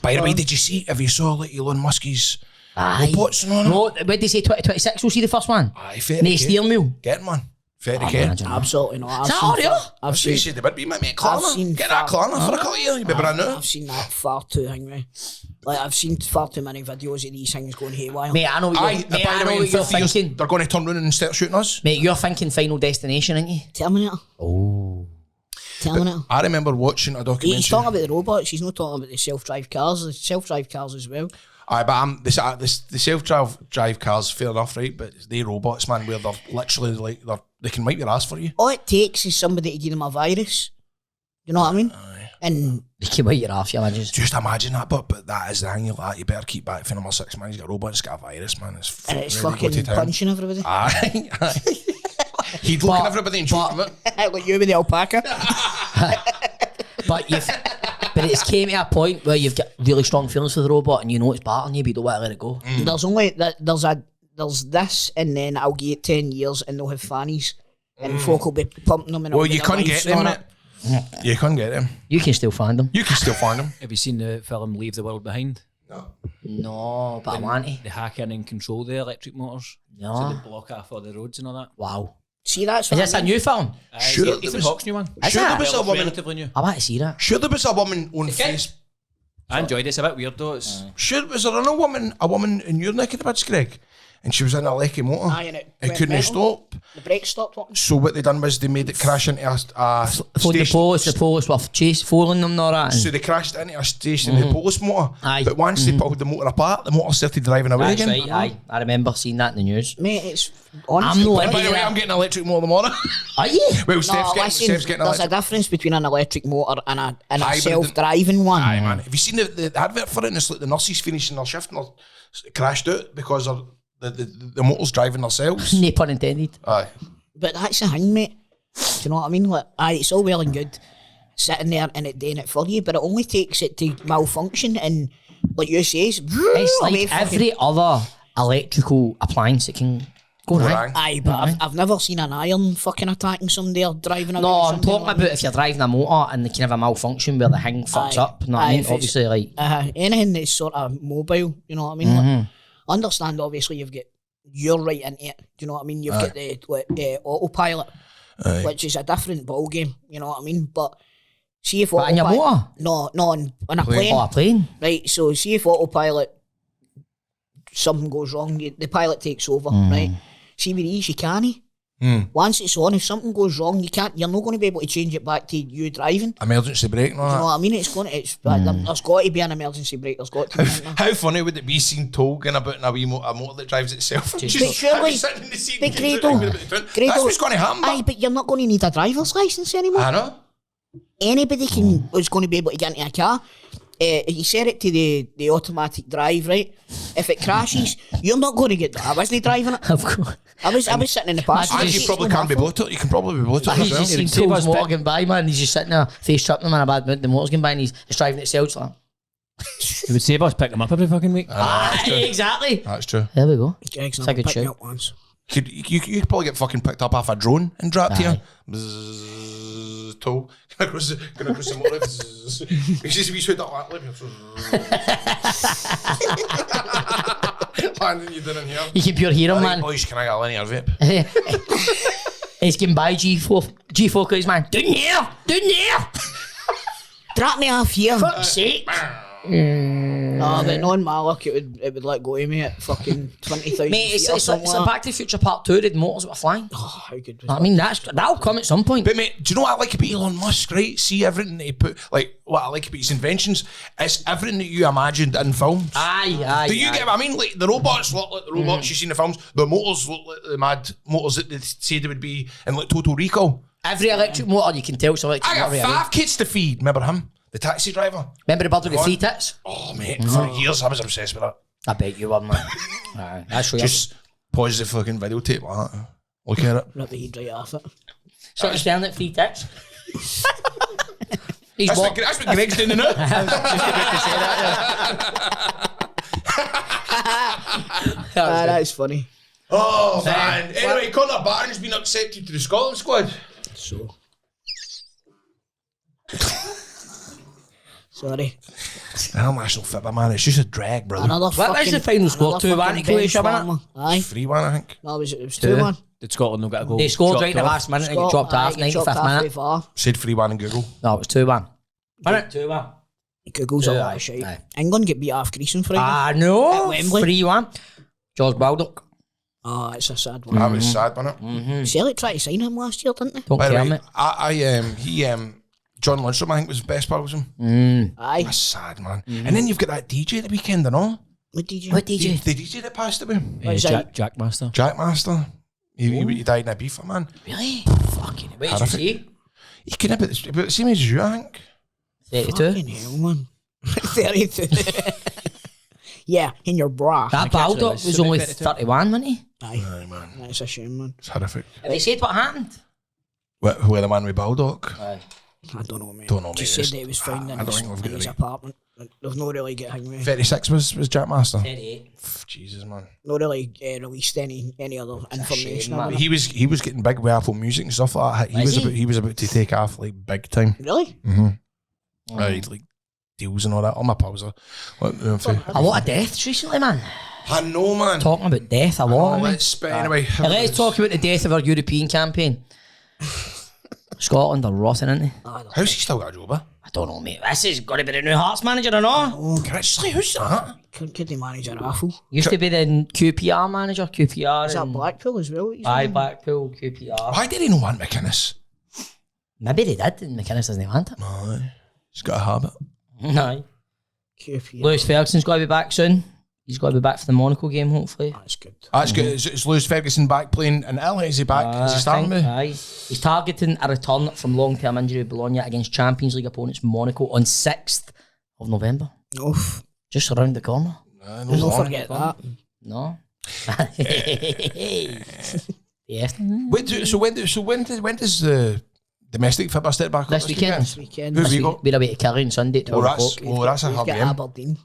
[SPEAKER 1] By the way, did you see, if you saw like Elon Musk's
[SPEAKER 2] Aye.
[SPEAKER 1] robots and all that?
[SPEAKER 2] No, what did they say, 2026 we'll see the first one?
[SPEAKER 1] Aye, fair.
[SPEAKER 2] Next steering wheel.
[SPEAKER 1] Getting one. Very care.
[SPEAKER 3] Absolutely not.
[SPEAKER 2] Is that all real?
[SPEAKER 3] I've
[SPEAKER 1] You
[SPEAKER 3] seen,
[SPEAKER 1] said they would be, mate.
[SPEAKER 3] I've
[SPEAKER 1] Klarna.
[SPEAKER 3] seen
[SPEAKER 1] Get that
[SPEAKER 3] far-
[SPEAKER 1] Klarna for a couple of years. You'd be brand new.
[SPEAKER 3] I've seen that far too angry. Like, I've seen far too many videos of these things going haywire.
[SPEAKER 2] Mate, I know what you're,
[SPEAKER 1] Aye,
[SPEAKER 2] mate,
[SPEAKER 1] by
[SPEAKER 2] I
[SPEAKER 1] the
[SPEAKER 2] know
[SPEAKER 1] way, in
[SPEAKER 2] what you're
[SPEAKER 1] 50 years,
[SPEAKER 2] thinking.
[SPEAKER 1] they're going to turn around and start shooting us.
[SPEAKER 2] Mate, you're thinking Final Destination, aren't you?
[SPEAKER 3] Terminator.
[SPEAKER 2] Oh.
[SPEAKER 3] Terminator.
[SPEAKER 1] I remember watching a
[SPEAKER 3] He's
[SPEAKER 1] documentary.
[SPEAKER 3] talking about the robots. He's not talking about the self-drive cars. The self-drive cars as well.
[SPEAKER 1] Aye, but the self-drive cars, fair enough, right? But they robots, man, where they're literally like they can wipe your ass for you.
[SPEAKER 3] All it takes is somebody to give them a virus. You know what I mean? And
[SPEAKER 2] You can wait your off, you imagine.
[SPEAKER 1] Just imagine that, but that is the thing. You're like, you better keep back for number 6, man. He's got a robot, it's got a virus, man. It's
[SPEAKER 3] and it's
[SPEAKER 1] ready to go
[SPEAKER 3] fucking
[SPEAKER 1] to town.
[SPEAKER 3] punching everybody.
[SPEAKER 1] Aye, aye. He'd look at everybody and shoot them out.
[SPEAKER 3] Like you with the alpaca.
[SPEAKER 2] But it's came to a point where you've got really strong feelings for the robot and you know it's battling you, but you don't want to let it go.
[SPEAKER 3] There's only there's this, and then I'll give it 10 years and they'll have fannies, and folk will be pumping them. And
[SPEAKER 1] Well,
[SPEAKER 3] it'll be
[SPEAKER 1] you
[SPEAKER 3] their
[SPEAKER 1] couldn't
[SPEAKER 3] lives
[SPEAKER 1] get them,
[SPEAKER 3] on
[SPEAKER 1] innit? You couldn't get them.
[SPEAKER 2] You can still find them.
[SPEAKER 1] You can still find them.
[SPEAKER 4] Have you seen the film Leave the World Behind?
[SPEAKER 2] No, but I want to.
[SPEAKER 4] They hack in and control the electric motors.
[SPEAKER 2] No.
[SPEAKER 4] So they block off all the roads and all that.
[SPEAKER 2] Wow.
[SPEAKER 3] See, that's
[SPEAKER 2] Is
[SPEAKER 3] what
[SPEAKER 2] this
[SPEAKER 3] I
[SPEAKER 2] a
[SPEAKER 3] mean.
[SPEAKER 2] new film?
[SPEAKER 1] Sure, there
[SPEAKER 4] Ethan
[SPEAKER 1] was-
[SPEAKER 4] Hawke's new one.
[SPEAKER 2] Is
[SPEAKER 1] Sure, there
[SPEAKER 2] it?
[SPEAKER 1] was a woman.
[SPEAKER 4] Relatively new.
[SPEAKER 2] I want to see that.
[SPEAKER 1] Sure, there was a woman on
[SPEAKER 4] good.
[SPEAKER 1] Facebook.
[SPEAKER 4] I enjoyed it. It's a bit weird though. It's
[SPEAKER 1] Sure, was there a woman in your neck of the woods, Greg? And she was in a lecky motor.
[SPEAKER 3] Aye, and it
[SPEAKER 1] It
[SPEAKER 3] went
[SPEAKER 1] couldn't
[SPEAKER 3] mental.
[SPEAKER 1] stop.
[SPEAKER 3] The brakes stopped working.
[SPEAKER 1] So what they done was they made it crash into a
[SPEAKER 2] For the
[SPEAKER 1] station.
[SPEAKER 2] police were following them and all that.
[SPEAKER 1] So they crashed into a station, the police motor.
[SPEAKER 2] Aye.
[SPEAKER 1] But once they pulled the motor apart, the motor started driving away
[SPEAKER 2] That's
[SPEAKER 1] again.
[SPEAKER 2] right, aye. I remember seeing that in the news.
[SPEAKER 3] Mate, it's honestly.
[SPEAKER 2] I'm not
[SPEAKER 1] And by the way,
[SPEAKER 2] Yeah.
[SPEAKER 1] I'm getting an electric motor tomorrow.
[SPEAKER 2] Are you?
[SPEAKER 1] Well,
[SPEAKER 3] No,
[SPEAKER 1] Steph's
[SPEAKER 3] listen,
[SPEAKER 1] getting
[SPEAKER 3] there's a
[SPEAKER 1] electric.
[SPEAKER 3] difference between an electric motor and a
[SPEAKER 1] Aye, but
[SPEAKER 3] self-driving one.
[SPEAKER 1] Aye, man. Have you seen the advert for it? And it's like the nurses finishing their shift and they're crashed out because the motor's driving themselves.
[SPEAKER 2] No pun intended.
[SPEAKER 1] Aye.
[SPEAKER 3] But that's the thing, mate. Do you know what I mean? Like, aye, it's all well and good sitting there and it doing it for you, but it only takes it to malfunction and, like you say,
[SPEAKER 2] It's like every other electrical appliance that can go wrong.
[SPEAKER 1] Right.
[SPEAKER 3] Aye, but I've never seen an iron fucking attacking somebody or driving away.
[SPEAKER 2] No,
[SPEAKER 3] with
[SPEAKER 2] I'm
[SPEAKER 3] somebody
[SPEAKER 2] talking
[SPEAKER 3] like
[SPEAKER 2] about if you're driving a motor and they can have a malfunction where the thing fucks
[SPEAKER 3] Aye.
[SPEAKER 2] up. You know what I
[SPEAKER 3] Aye,
[SPEAKER 2] mean?
[SPEAKER 3] if it's-
[SPEAKER 2] Obviously, like,
[SPEAKER 3] anything that's sort of mobile, you know what I mean? Like, I understand, obviously, you're right into it. Do you know what I mean? You've got the autopilot, which is a different ball game. You know what I mean? But see if
[SPEAKER 2] But in your motor?
[SPEAKER 3] No, on a plane.
[SPEAKER 2] oh, a plane.
[SPEAKER 3] Right. So see if autopilot, something goes wrong, the pilot takes over. Right. See with these, you can't. Once it's on, if something goes wrong, you're not going to be able to change it back to you driving.
[SPEAKER 1] Emergency brake and all
[SPEAKER 3] You know
[SPEAKER 1] that.
[SPEAKER 3] what I mean? There's got to be an emergency brake. There's got to be. One,
[SPEAKER 1] How funny would it be seeing Toll going about in a wee a motor that drives itself?
[SPEAKER 3] But surely,
[SPEAKER 1] sitting in the seat
[SPEAKER 3] but
[SPEAKER 1] and just driving about the town. That's what's going to happen.
[SPEAKER 3] Aye, but you're not going to need a driver's license anymore.
[SPEAKER 1] I know.
[SPEAKER 3] Anybody is going to be able to get into a car. You set it to the automatic drive, right? If it crashes, you're not going to get that. I wasn't driving it.
[SPEAKER 2] Of course.
[SPEAKER 3] I was sitting in the passenger
[SPEAKER 1] And
[SPEAKER 3] seat.
[SPEAKER 1] you probably can't be Bluetooth. You can probably be Bluetooth
[SPEAKER 2] He's
[SPEAKER 1] as well.
[SPEAKER 2] just seen
[SPEAKER 4] Save
[SPEAKER 2] Tool's
[SPEAKER 4] us,
[SPEAKER 2] motor
[SPEAKER 4] but-
[SPEAKER 2] going by, man. He's just sitting there, face tripping him in a bad mood. The motor's going by and he's driving itself. Like,
[SPEAKER 4] it would save us picking them up every fucking week.
[SPEAKER 2] exactly.
[SPEAKER 1] That's true.
[SPEAKER 2] There we go.
[SPEAKER 3] Greg's
[SPEAKER 2] It's a good
[SPEAKER 3] picked me
[SPEAKER 2] show.
[SPEAKER 3] up once.
[SPEAKER 1] You could probably get fucking picked up off a drone and dropped here.
[SPEAKER 2] Aye.
[SPEAKER 1] Bzzz, Toll. Going across the motor. Bzzz. It's just a wee sweet up that lip. And then you done in here.
[SPEAKER 2] You can pure hear him,
[SPEAKER 1] Right,
[SPEAKER 2] man.
[SPEAKER 1] boys, can I get a linear vape?
[SPEAKER 2] He's getting by G-Focus, man. Down here! Down here!
[SPEAKER 3] Drop me off here.
[SPEAKER 2] Fuck's sake.
[SPEAKER 3] No, but on my luck, it would let go of me at fucking 20,000
[SPEAKER 2] Mate,
[SPEAKER 3] feet
[SPEAKER 2] it's
[SPEAKER 3] or
[SPEAKER 2] like
[SPEAKER 3] something.
[SPEAKER 2] Back to the Future Part 2, the motors were flying.
[SPEAKER 3] Oh, how good was
[SPEAKER 2] I mean, that'll come at some point.
[SPEAKER 1] But mate, do you know what I like about Elon Musk, right? See everything that he put, like, what I like about his inventions, it's everything that you imagined in films.
[SPEAKER 2] Aye.
[SPEAKER 1] Do you get what I mean? Like, the robots look like the robots you see in the films. The motors look like the mad motors that they said they would be in, like, Total Recall.
[SPEAKER 2] Every electric motor, you can tell it's electric
[SPEAKER 1] I got
[SPEAKER 2] motor.
[SPEAKER 1] 5 kids to feed. Remember him? The taxi driver?
[SPEAKER 2] Remember the bird with the
[SPEAKER 1] Go on.
[SPEAKER 2] 3 tits?
[SPEAKER 1] Oh, mate, for years I was obsessed with that.
[SPEAKER 2] I bet you were, man. Aye, that's true.
[SPEAKER 1] Just pause the fucking videotape like that. Look at it.
[SPEAKER 3] Rip the heat right off it.
[SPEAKER 2] Sort of staring at 3 tits. He's
[SPEAKER 1] That's
[SPEAKER 2] what?
[SPEAKER 1] what Greg's doing now.
[SPEAKER 3] That's funny.
[SPEAKER 1] Oh, man. Anyway, Connor Barron's been accepted to the Scotland squad.
[SPEAKER 3] So. Sorry.
[SPEAKER 1] National football, man. It's just a drag, brother.
[SPEAKER 3] Another
[SPEAKER 2] What was
[SPEAKER 3] fucking...
[SPEAKER 2] the final score?
[SPEAKER 3] another
[SPEAKER 2] 2-1
[SPEAKER 3] fucking
[SPEAKER 2] to Croatia,
[SPEAKER 3] bench
[SPEAKER 2] wasn't
[SPEAKER 3] warmer. Aye.
[SPEAKER 1] 3-1, I think.
[SPEAKER 3] No, it was 2-1.
[SPEAKER 4] Did Scotland not get a goal?
[SPEAKER 2] They scored
[SPEAKER 4] Chopped
[SPEAKER 2] right in the
[SPEAKER 4] off?
[SPEAKER 2] last minute and got chopped half, 95th minute.
[SPEAKER 1] Said 3-1 in Google.
[SPEAKER 2] No, it was 2-1. Wasn't it? 2-1.
[SPEAKER 3] Google's a
[SPEAKER 2] Aye,
[SPEAKER 3] lot of shit.
[SPEAKER 2] aye.
[SPEAKER 3] England get beat off Greece on Friday.
[SPEAKER 2] Ah, no.
[SPEAKER 3] At Wembley.
[SPEAKER 2] 3-1. George Baldock.
[SPEAKER 3] Oh, it's a sad one.
[SPEAKER 1] That was sad, wasn't it?
[SPEAKER 3] Celtic tried to sign him last year, didn't they?
[SPEAKER 2] Don't
[SPEAKER 1] By the
[SPEAKER 2] care,
[SPEAKER 1] way,
[SPEAKER 2] mate.
[SPEAKER 1] John Lundstrom, I think, was the best part of him.
[SPEAKER 3] Aye.
[SPEAKER 1] That's sad, man. And then you've got that DJ at the weekend, and all.
[SPEAKER 3] What did you?
[SPEAKER 2] What DJ?
[SPEAKER 1] The DJ that passed away,
[SPEAKER 3] Is that-
[SPEAKER 4] Jack Master.
[SPEAKER 1] Jack Master. He died in a beef, man.
[SPEAKER 2] Really? Fucking. What did you
[SPEAKER 1] Horrific.
[SPEAKER 2] see?
[SPEAKER 1] He could have about the same age as you, I think.
[SPEAKER 2] 32.
[SPEAKER 3] Fucking hell, man. 32. Yeah, in your bra.
[SPEAKER 2] That
[SPEAKER 4] actually
[SPEAKER 2] Baldock
[SPEAKER 4] was
[SPEAKER 2] was only
[SPEAKER 4] 32.
[SPEAKER 2] 31, wasn't he?
[SPEAKER 3] Aye.
[SPEAKER 1] Aye, man.
[SPEAKER 3] That's a shame, man.
[SPEAKER 1] It's horrific.
[SPEAKER 2] Have they said what happened?
[SPEAKER 1] Who are the man with Baldock?
[SPEAKER 3] I don't know, mate.
[SPEAKER 1] Don't know,
[SPEAKER 3] Just
[SPEAKER 1] mate.
[SPEAKER 3] said that it was found
[SPEAKER 1] I
[SPEAKER 3] in
[SPEAKER 1] don't
[SPEAKER 3] his,
[SPEAKER 1] think we've got
[SPEAKER 3] in his
[SPEAKER 1] it.
[SPEAKER 3] apartment. They've not really got him with.
[SPEAKER 1] 36 was Jack Master.
[SPEAKER 2] 38.
[SPEAKER 1] Jesus, man.
[SPEAKER 3] Not really released any other information.
[SPEAKER 2] shame,
[SPEAKER 3] about
[SPEAKER 2] man.
[SPEAKER 3] it.
[SPEAKER 1] He was getting big with Apple Music and stuff like that.
[SPEAKER 2] Was he?
[SPEAKER 1] He was about to take off like big time.
[SPEAKER 3] Really?
[SPEAKER 1] Right, like deals and all that. All my pals are.
[SPEAKER 2] A lot of deaths recently, man.
[SPEAKER 1] I know, man.
[SPEAKER 2] Talking about death a lot. man.
[SPEAKER 1] But anyway,
[SPEAKER 2] Let's talk about the death of our European campaign. Scotland are rotten, aren't they?
[SPEAKER 1] How's he still got a job?
[SPEAKER 2] I don't know, mate. This is got to be the new Hearts manager or not?
[SPEAKER 1] Can I say who's that?
[SPEAKER 3] Could he manage a raffle?
[SPEAKER 2] Used to be the QPR manager, QPR.
[SPEAKER 3] Is that
[SPEAKER 2] and-
[SPEAKER 3] Blackpool as well? He's
[SPEAKER 2] Aye,
[SPEAKER 3] on?
[SPEAKER 2] Blackpool, QPR.
[SPEAKER 1] Why did he not want McInnes?
[SPEAKER 2] Maybe they did, and McInnes doesn't want it.
[SPEAKER 1] Aye. He's got a habit.
[SPEAKER 2] No.
[SPEAKER 3] QPR.
[SPEAKER 2] Lewis Ferguson's got to be back soon. He's got to be back for the Monaco game, hopefully.
[SPEAKER 3] That's good.
[SPEAKER 1] That's good. Is Lewis Ferguson back playing in Italy? Is he back? Is he starting with?
[SPEAKER 2] Aye. He's targeting a return from long-term injury with Bologna against Champions League opponents Monaco on 6th of November.
[SPEAKER 3] Oof.
[SPEAKER 2] Just around the corner.
[SPEAKER 1] No,
[SPEAKER 3] Don't
[SPEAKER 1] long.
[SPEAKER 3] forget that.
[SPEAKER 2] No. Yes.
[SPEAKER 1] When does the domestic football start back up
[SPEAKER 2] This weekend.
[SPEAKER 3] This weekend.
[SPEAKER 1] Who have you got?
[SPEAKER 2] We're away to Kerry on Sunday at 12 o'clock.
[SPEAKER 1] That's a
[SPEAKER 3] We've
[SPEAKER 1] hard
[SPEAKER 3] got
[SPEAKER 1] game.
[SPEAKER 3] Aberdeen.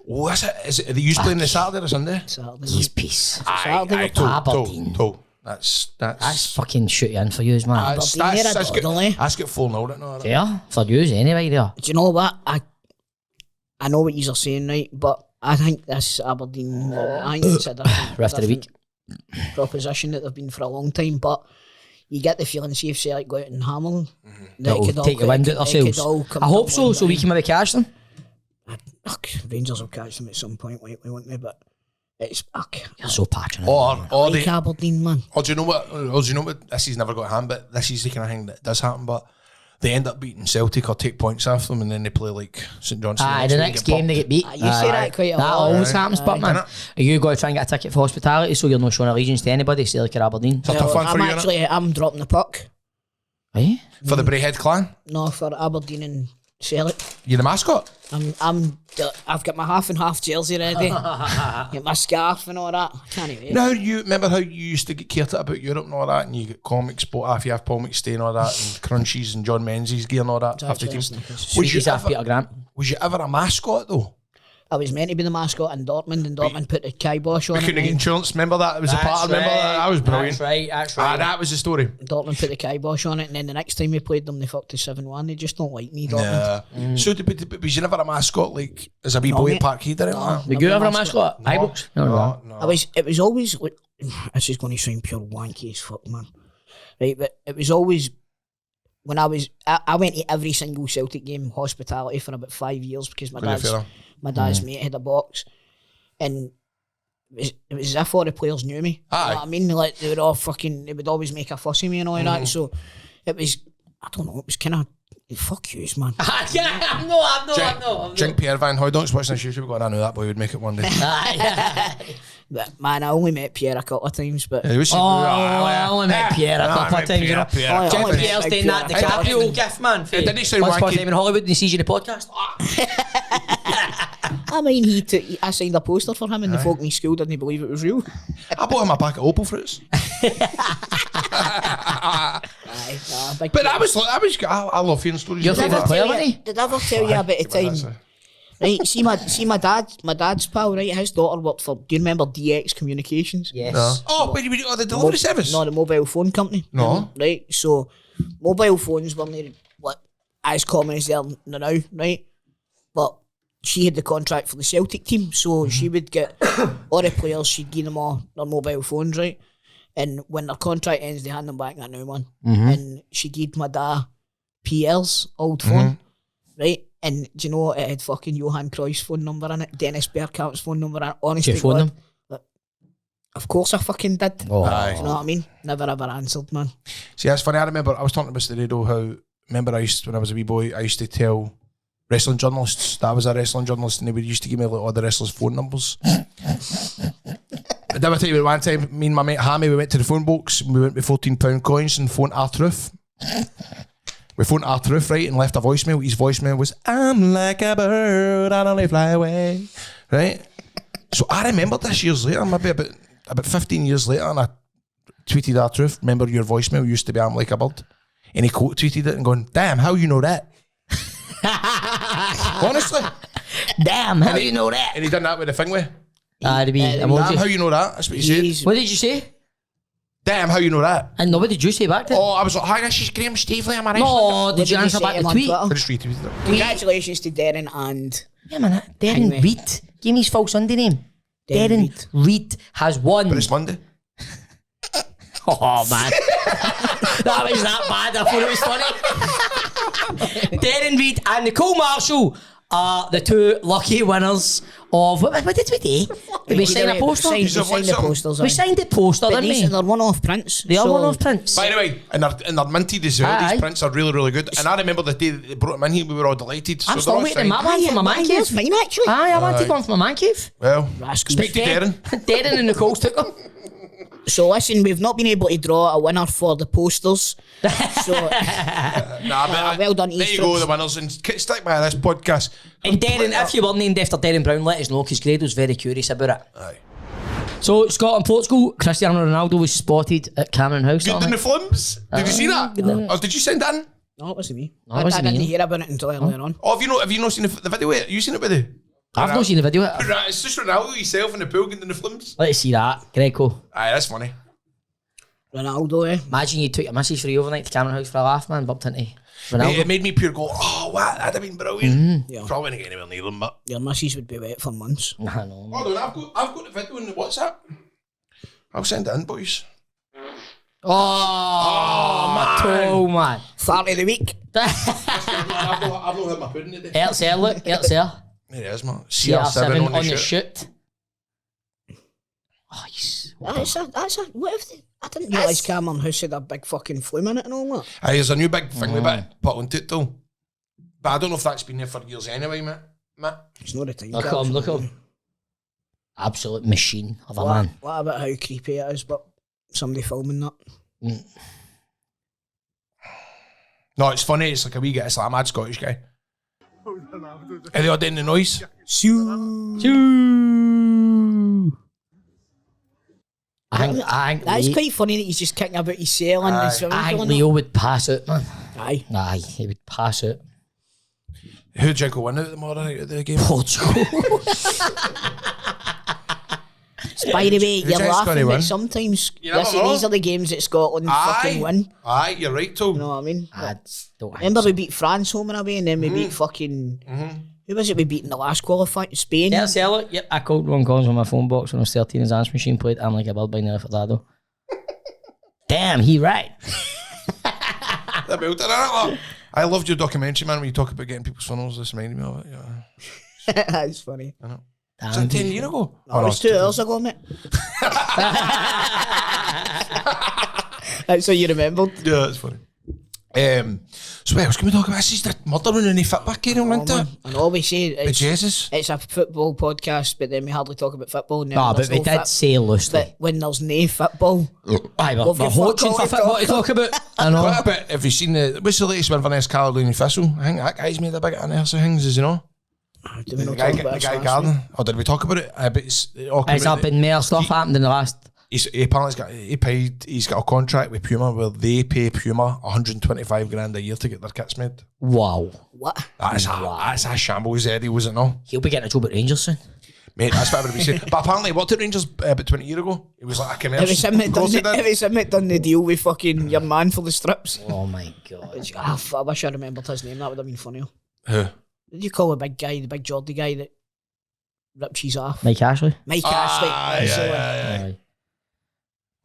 [SPEAKER 1] Oh, that's it. Are they used playing the Saturday or Sunday?
[SPEAKER 3] Saturday.
[SPEAKER 2] He's peace.
[SPEAKER 3] Saturday.
[SPEAKER 2] Aberdeen.
[SPEAKER 1] That's
[SPEAKER 2] That's fucking shooting in for you, man.
[SPEAKER 1] that's
[SPEAKER 3] Aberdeen, they're a
[SPEAKER 1] that's
[SPEAKER 3] dawdle, eh?
[SPEAKER 1] good. That's got 4-0 right now.
[SPEAKER 2] Yeah, for you anyway, there.
[SPEAKER 3] Do you know what? I know what you are saying, right? But I think this Aberdeen, I think it's a different,
[SPEAKER 2] Rest of the week.
[SPEAKER 3] proposition that they've been for a long time. But you get the feeling, see if Celtic go out and hammer them,
[SPEAKER 2] That'll take the wind out themselves. I hope so, so we can maybe catch them.
[SPEAKER 3] Rangers will catch them at some point, won't they? But it's
[SPEAKER 2] You're so passionate.
[SPEAKER 1] Or
[SPEAKER 3] like Aberdeen, man.
[SPEAKER 1] Or do you know what? This is never got to happen, but this is the kind of thing that does happen. But they end up beating Celtic or take points off them, and then they play like St Johnstone.
[SPEAKER 2] Aye, the next game they get beat.
[SPEAKER 3] You say that quite a
[SPEAKER 2] That
[SPEAKER 3] lot.
[SPEAKER 2] always happens, but man,
[SPEAKER 1] Innit?
[SPEAKER 2] are you going to try and get a ticket for hospitality so you're not showing allegiance to anybody, Celtic or Aberdeen?
[SPEAKER 1] It's a tough one for you,
[SPEAKER 3] I'm dropping the puck.
[SPEAKER 2] Eh?
[SPEAKER 1] for the Braehead clan.
[SPEAKER 3] No, for Aberdeen and Celtic.
[SPEAKER 1] You're the mascot.
[SPEAKER 3] I've got my half and half jersey ready. Get my scarf and all that. I can't wait.
[SPEAKER 1] Now you remember how you used to get cared about Europe and all that, and you get comics bought off you have Paul McStay and all that, and Crunchies and John Menzies gear and all that after teams.
[SPEAKER 2] Sweeties off Peter Grant.
[SPEAKER 1] Was you ever a mascot though?
[SPEAKER 3] I was meant to be the mascot in Dortmund, and Dortmund put the kibosh on
[SPEAKER 1] We couldn't
[SPEAKER 3] it.
[SPEAKER 1] get insurance. Remember that? It was a part. Remember that? That was brilliant.
[SPEAKER 2] That's right.
[SPEAKER 1] That was the story.
[SPEAKER 3] Dortmund put the kibosh on it, and then the next time we played them, they fucked us 7-1. They just don't like me, Dortmund.
[SPEAKER 1] Yeah. So, but was you never a mascot like as a wee boy
[SPEAKER 3] mate.
[SPEAKER 1] at Parkhead or anything like that?
[SPEAKER 2] Did you ever a mascot? Ibrox? No.
[SPEAKER 3] It was always like, this is going to sound pure wanky as fuck, man. Right, but it was always when I went to every single Celtic game hospitality for about 5 years because my dad's mate had a box, and it was as if all the players knew me.
[SPEAKER 1] Aye.
[SPEAKER 3] You know what I mean? Like they would all they would always make a fuss of me and all that. So it was, I don't know, it was kind of fuck yous, man.
[SPEAKER 2] I'm not.
[SPEAKER 1] Drink Pierre Van Hooydonk's watching this YouTube going, I knew that boy would make it one day.
[SPEAKER 3] But man, I only met Pierre a couple of times, but
[SPEAKER 2] I only met Pierre a couple of times, you know.
[SPEAKER 1] Pierre.
[SPEAKER 2] Jim
[SPEAKER 3] Pierre.
[SPEAKER 2] Pierre's doing that DiCaprio gift, man. For
[SPEAKER 1] didn't he say
[SPEAKER 2] Once Upon a
[SPEAKER 1] wanky?
[SPEAKER 2] Time in Hollywood and he sees you in the podcast.
[SPEAKER 3] I mean, I signed a poster for him, and the folk in his school didn't believe it was real.
[SPEAKER 1] I bought him a pack of Opal fruits. But I love hearing stories.
[SPEAKER 2] Your
[SPEAKER 1] like
[SPEAKER 2] favourite
[SPEAKER 1] that.
[SPEAKER 2] player, wasn't he?
[SPEAKER 3] Did I ever tell you about the time? Right, see my dad's pal, right? His daughter worked for. Do you remember DX Communications?
[SPEAKER 2] Yes.
[SPEAKER 1] No. Oh, wait, the delivery service?
[SPEAKER 3] No, the mobile phone company.
[SPEAKER 1] No.
[SPEAKER 3] Right, so mobile phones weren't as common as they are now, right? But she had the contract for the Celtic team, so she would get all the players, she'd give them all their mobile phones, right? And when their contract ends, they hand them back that new one. And she gave my dad Pierre's old phone, right? And do you know what? It had fucking Johan Cruyff's phone number in it, Dennis Bergkamp's phone number in it. Honestly,
[SPEAKER 2] Did you phone them?
[SPEAKER 3] Of course I fucking did.
[SPEAKER 2] Oh.
[SPEAKER 3] Do you know what I mean? Never ever answered, man.
[SPEAKER 1] See, that's funny. I remember I was talking about the radio how, when I was a wee boy, I used to tell wrestling journalists that I was a wrestling journalist and they would used to give me like all the wrestlers' phone numbers. Did I tell you about one time, me and my mate Hammy, we went to the phone box and we went with £14 coins and phoned R-Truth. We phoned R-Truth, right, and left a voicemail. His voicemail was, I'm like a bird, I only fly away. Right? So I remember this years later, maybe about 15 years later, and I tweeted R-Truth, remember your voicemail used to be I'm like a bird? And he quote tweeted it and going, damn, how you know that? Honestly.
[SPEAKER 2] Damn, how do you know that?
[SPEAKER 1] And he done that with the thing with.
[SPEAKER 2] To be
[SPEAKER 1] Damn, how you know that? That's what he said.
[SPEAKER 2] What did you say?
[SPEAKER 1] Damn, how you know that?
[SPEAKER 2] And what did you say back to?
[SPEAKER 1] Oh, I was like, hi, this is Graham Stavely, I'm a
[SPEAKER 2] No,
[SPEAKER 3] What
[SPEAKER 2] did you
[SPEAKER 3] did
[SPEAKER 2] answer
[SPEAKER 3] you
[SPEAKER 2] back
[SPEAKER 3] say
[SPEAKER 2] the
[SPEAKER 3] on
[SPEAKER 2] tweet?
[SPEAKER 3] Twitter?
[SPEAKER 1] I just retweeted it.
[SPEAKER 3] Congratulations to Darren and...
[SPEAKER 2] Yeah, man, Darren
[SPEAKER 3] Anyway.
[SPEAKER 2] Reed. Give me his false Sunday name.
[SPEAKER 3] Darren
[SPEAKER 2] Darren Reed has won.
[SPEAKER 1] But it's Monday.
[SPEAKER 2] Oh, man. That was that bad. I thought it was funny. Darren Reed and Nicole Marshall are the two lucky winners of... What did we do? Did we sign a poster?
[SPEAKER 3] We signed the posters.
[SPEAKER 2] We signed the poster,
[SPEAKER 3] But
[SPEAKER 2] didn't we?
[SPEAKER 3] they're one-off prints.
[SPEAKER 2] They are one-off prints.
[SPEAKER 1] By the way, and they're minted as well.
[SPEAKER 2] Aye.
[SPEAKER 1] These prints are really, really good. And I remember the day that they brought them in here, we were all delighted.
[SPEAKER 2] I'm
[SPEAKER 1] so
[SPEAKER 2] still
[SPEAKER 1] they're all
[SPEAKER 2] waiting
[SPEAKER 1] signed.
[SPEAKER 2] my one from my man
[SPEAKER 3] Here's
[SPEAKER 2] cave.
[SPEAKER 3] mine, actually.
[SPEAKER 2] Aye, I wanted one from my man cave.
[SPEAKER 1] Well,
[SPEAKER 3] Rascals.
[SPEAKER 1] speak to Darren.
[SPEAKER 2] Darren and Nicole took them.
[SPEAKER 3] So listen, we've not been able to draw a winner for the posters. So
[SPEAKER 1] Nah, but
[SPEAKER 3] well done,
[SPEAKER 1] there you go,
[SPEAKER 3] Eastroots.
[SPEAKER 1] the winners. And stick by this podcast.
[SPEAKER 2] And Darren, if you were named after Darren Brown, let us know, because Grado's very curious about it.
[SPEAKER 1] Aye.
[SPEAKER 2] So, Scotland, Portugal, Cristiano Ronaldo was spotted at Cameron House.
[SPEAKER 1] Good in the flims. Did you see that? Or did you send that in?
[SPEAKER 3] no, it wasn't me.
[SPEAKER 2] No, it wasn't
[SPEAKER 3] I didn't
[SPEAKER 2] me.
[SPEAKER 3] hear about it until earlier on.
[SPEAKER 1] Oh, have you not seen the video? You seen it with it?
[SPEAKER 2] I've not seen the video.
[SPEAKER 1] Right, it's just Ronaldo himself in the pool getting in the flims.
[SPEAKER 2] Let's see that. Greco.
[SPEAKER 1] Aye, that's funny.
[SPEAKER 3] Ronaldo, eh?
[SPEAKER 2] Imagine you took your missus for the overnight to Cameron House for a laugh, man, bumped into Ronaldo.
[SPEAKER 1] It made me pure go, oh, what? That'd have been brilliant.
[SPEAKER 3] Yeah.
[SPEAKER 1] Probably not get anywhere near them, but.
[SPEAKER 3] Your missus would be wet for months.
[SPEAKER 2] I know.
[SPEAKER 1] Hold on, I've got the video in the WhatsApp. I'll send it in, boys.
[SPEAKER 2] Oh, my toe, man.
[SPEAKER 3] Fart of the week.
[SPEAKER 1] I've not had my pudding today.
[SPEAKER 2] It's there, look. It's there.
[SPEAKER 1] There it is, man.
[SPEAKER 2] CR7
[SPEAKER 1] CR7
[SPEAKER 2] on the shoot. Oh, yes.
[SPEAKER 3] That's a, what if they, I didn't realise Cameron House had a big fucking flume in it and all that.
[SPEAKER 1] Aye, there's a new big thing with it put onto it though. But I don't know if that's been there for years anyway, mate.
[SPEAKER 3] It's not the time.
[SPEAKER 2] Look at him, look at him. Absolute machine of a man.
[SPEAKER 3] What about how creepy it is, but somebody filming that?
[SPEAKER 1] No, it's funny. It's like a wee guy. It's like a mad Scottish guy. Are they all doing the noise?
[SPEAKER 2] I think
[SPEAKER 3] That's
[SPEAKER 2] Leo,
[SPEAKER 3] quite funny that he's just kicking about his cell and his swimming
[SPEAKER 2] I
[SPEAKER 3] pool
[SPEAKER 2] think
[SPEAKER 3] and
[SPEAKER 2] Leo would pass out, man.
[SPEAKER 3] that. Aye.
[SPEAKER 2] Aye, he would pass out.
[SPEAKER 1] Who do you think will win out tomorrow night at the game?
[SPEAKER 2] Portugal.
[SPEAKER 3] By the way,
[SPEAKER 1] Who's
[SPEAKER 3] you're
[SPEAKER 1] gonna
[SPEAKER 3] laughing,
[SPEAKER 1] win?
[SPEAKER 3] but sometimes
[SPEAKER 1] You never
[SPEAKER 3] listen,
[SPEAKER 1] know.
[SPEAKER 3] these are the games that Scotland fucking win.
[SPEAKER 1] Aye, you're right, Tom.
[SPEAKER 3] You know what I mean?
[SPEAKER 2] I don't think
[SPEAKER 3] Remember
[SPEAKER 2] so.
[SPEAKER 3] we beat France home and away, and then we beat fucking who was it? We beat in the last qualifying Spain.
[SPEAKER 2] Yeah, see, look. Yep, I called one calls on my phone box when I was 13 his answer machine played I'm like a bird by now for that though. Damn, he right.
[SPEAKER 1] That built it, innit? I loved your documentary, man, when you talk about getting people's funnels. This reminded me of it. Yeah.
[SPEAKER 3] That's funny.
[SPEAKER 1] I know. Was that 10 years ago?
[SPEAKER 3] No, it was 2 hours ago, mate. That's what you remembered.
[SPEAKER 1] Yeah, that's funny. So what else can we talk about? This is the murder when any fit back in, isn't it?
[SPEAKER 3] And all we say
[SPEAKER 1] But
[SPEAKER 3] is
[SPEAKER 1] Jesus.
[SPEAKER 3] it's a football podcast, but then we hardly talk about football. And then
[SPEAKER 2] No,
[SPEAKER 3] there's
[SPEAKER 2] but we
[SPEAKER 3] no
[SPEAKER 2] did say loosely.
[SPEAKER 3] But when there's no football,
[SPEAKER 2] Aye,
[SPEAKER 3] Well,
[SPEAKER 2] we're
[SPEAKER 3] if you
[SPEAKER 2] watching
[SPEAKER 3] fuck
[SPEAKER 2] for
[SPEAKER 3] all
[SPEAKER 2] football to talk about. I know.
[SPEAKER 1] What about, have you seen what's the latest one for Vanessa Caroline Thistle? I think that guy's made a big unearthing things, as you know.
[SPEAKER 3] do we
[SPEAKER 1] The
[SPEAKER 3] not
[SPEAKER 1] guy,
[SPEAKER 3] talk about
[SPEAKER 1] the
[SPEAKER 3] this
[SPEAKER 1] guy
[SPEAKER 3] last
[SPEAKER 1] Garden.
[SPEAKER 3] week?
[SPEAKER 1] Or did we talk about it? But it's all
[SPEAKER 2] Has there been more stuff happened in the last...
[SPEAKER 1] He apparently he's got a contract with Puma where they pay Puma 125 grand a year to get their kits made.
[SPEAKER 2] Wow.
[SPEAKER 3] What?
[SPEAKER 1] That's a shambles, Eddie, was it no?
[SPEAKER 2] He'll be getting a job at Rangers soon.
[SPEAKER 1] Mate, that's what everybody said. But apparently he worked at Rangers about 20 years ago. It was like a commercial.
[SPEAKER 3] If it's him that
[SPEAKER 1] Of course he did.
[SPEAKER 3] if it's him that done the deal with fucking your man for the strips.
[SPEAKER 2] Oh my God.
[SPEAKER 3] I wish I remembered his name. That would have been funny.
[SPEAKER 1] Who?
[SPEAKER 3] What do you call the big guy, the big Geordie guy that rips his off?
[SPEAKER 2] Mike Ashley.
[SPEAKER 3] Mike Ashley. That's the one.
[SPEAKER 2] Aye.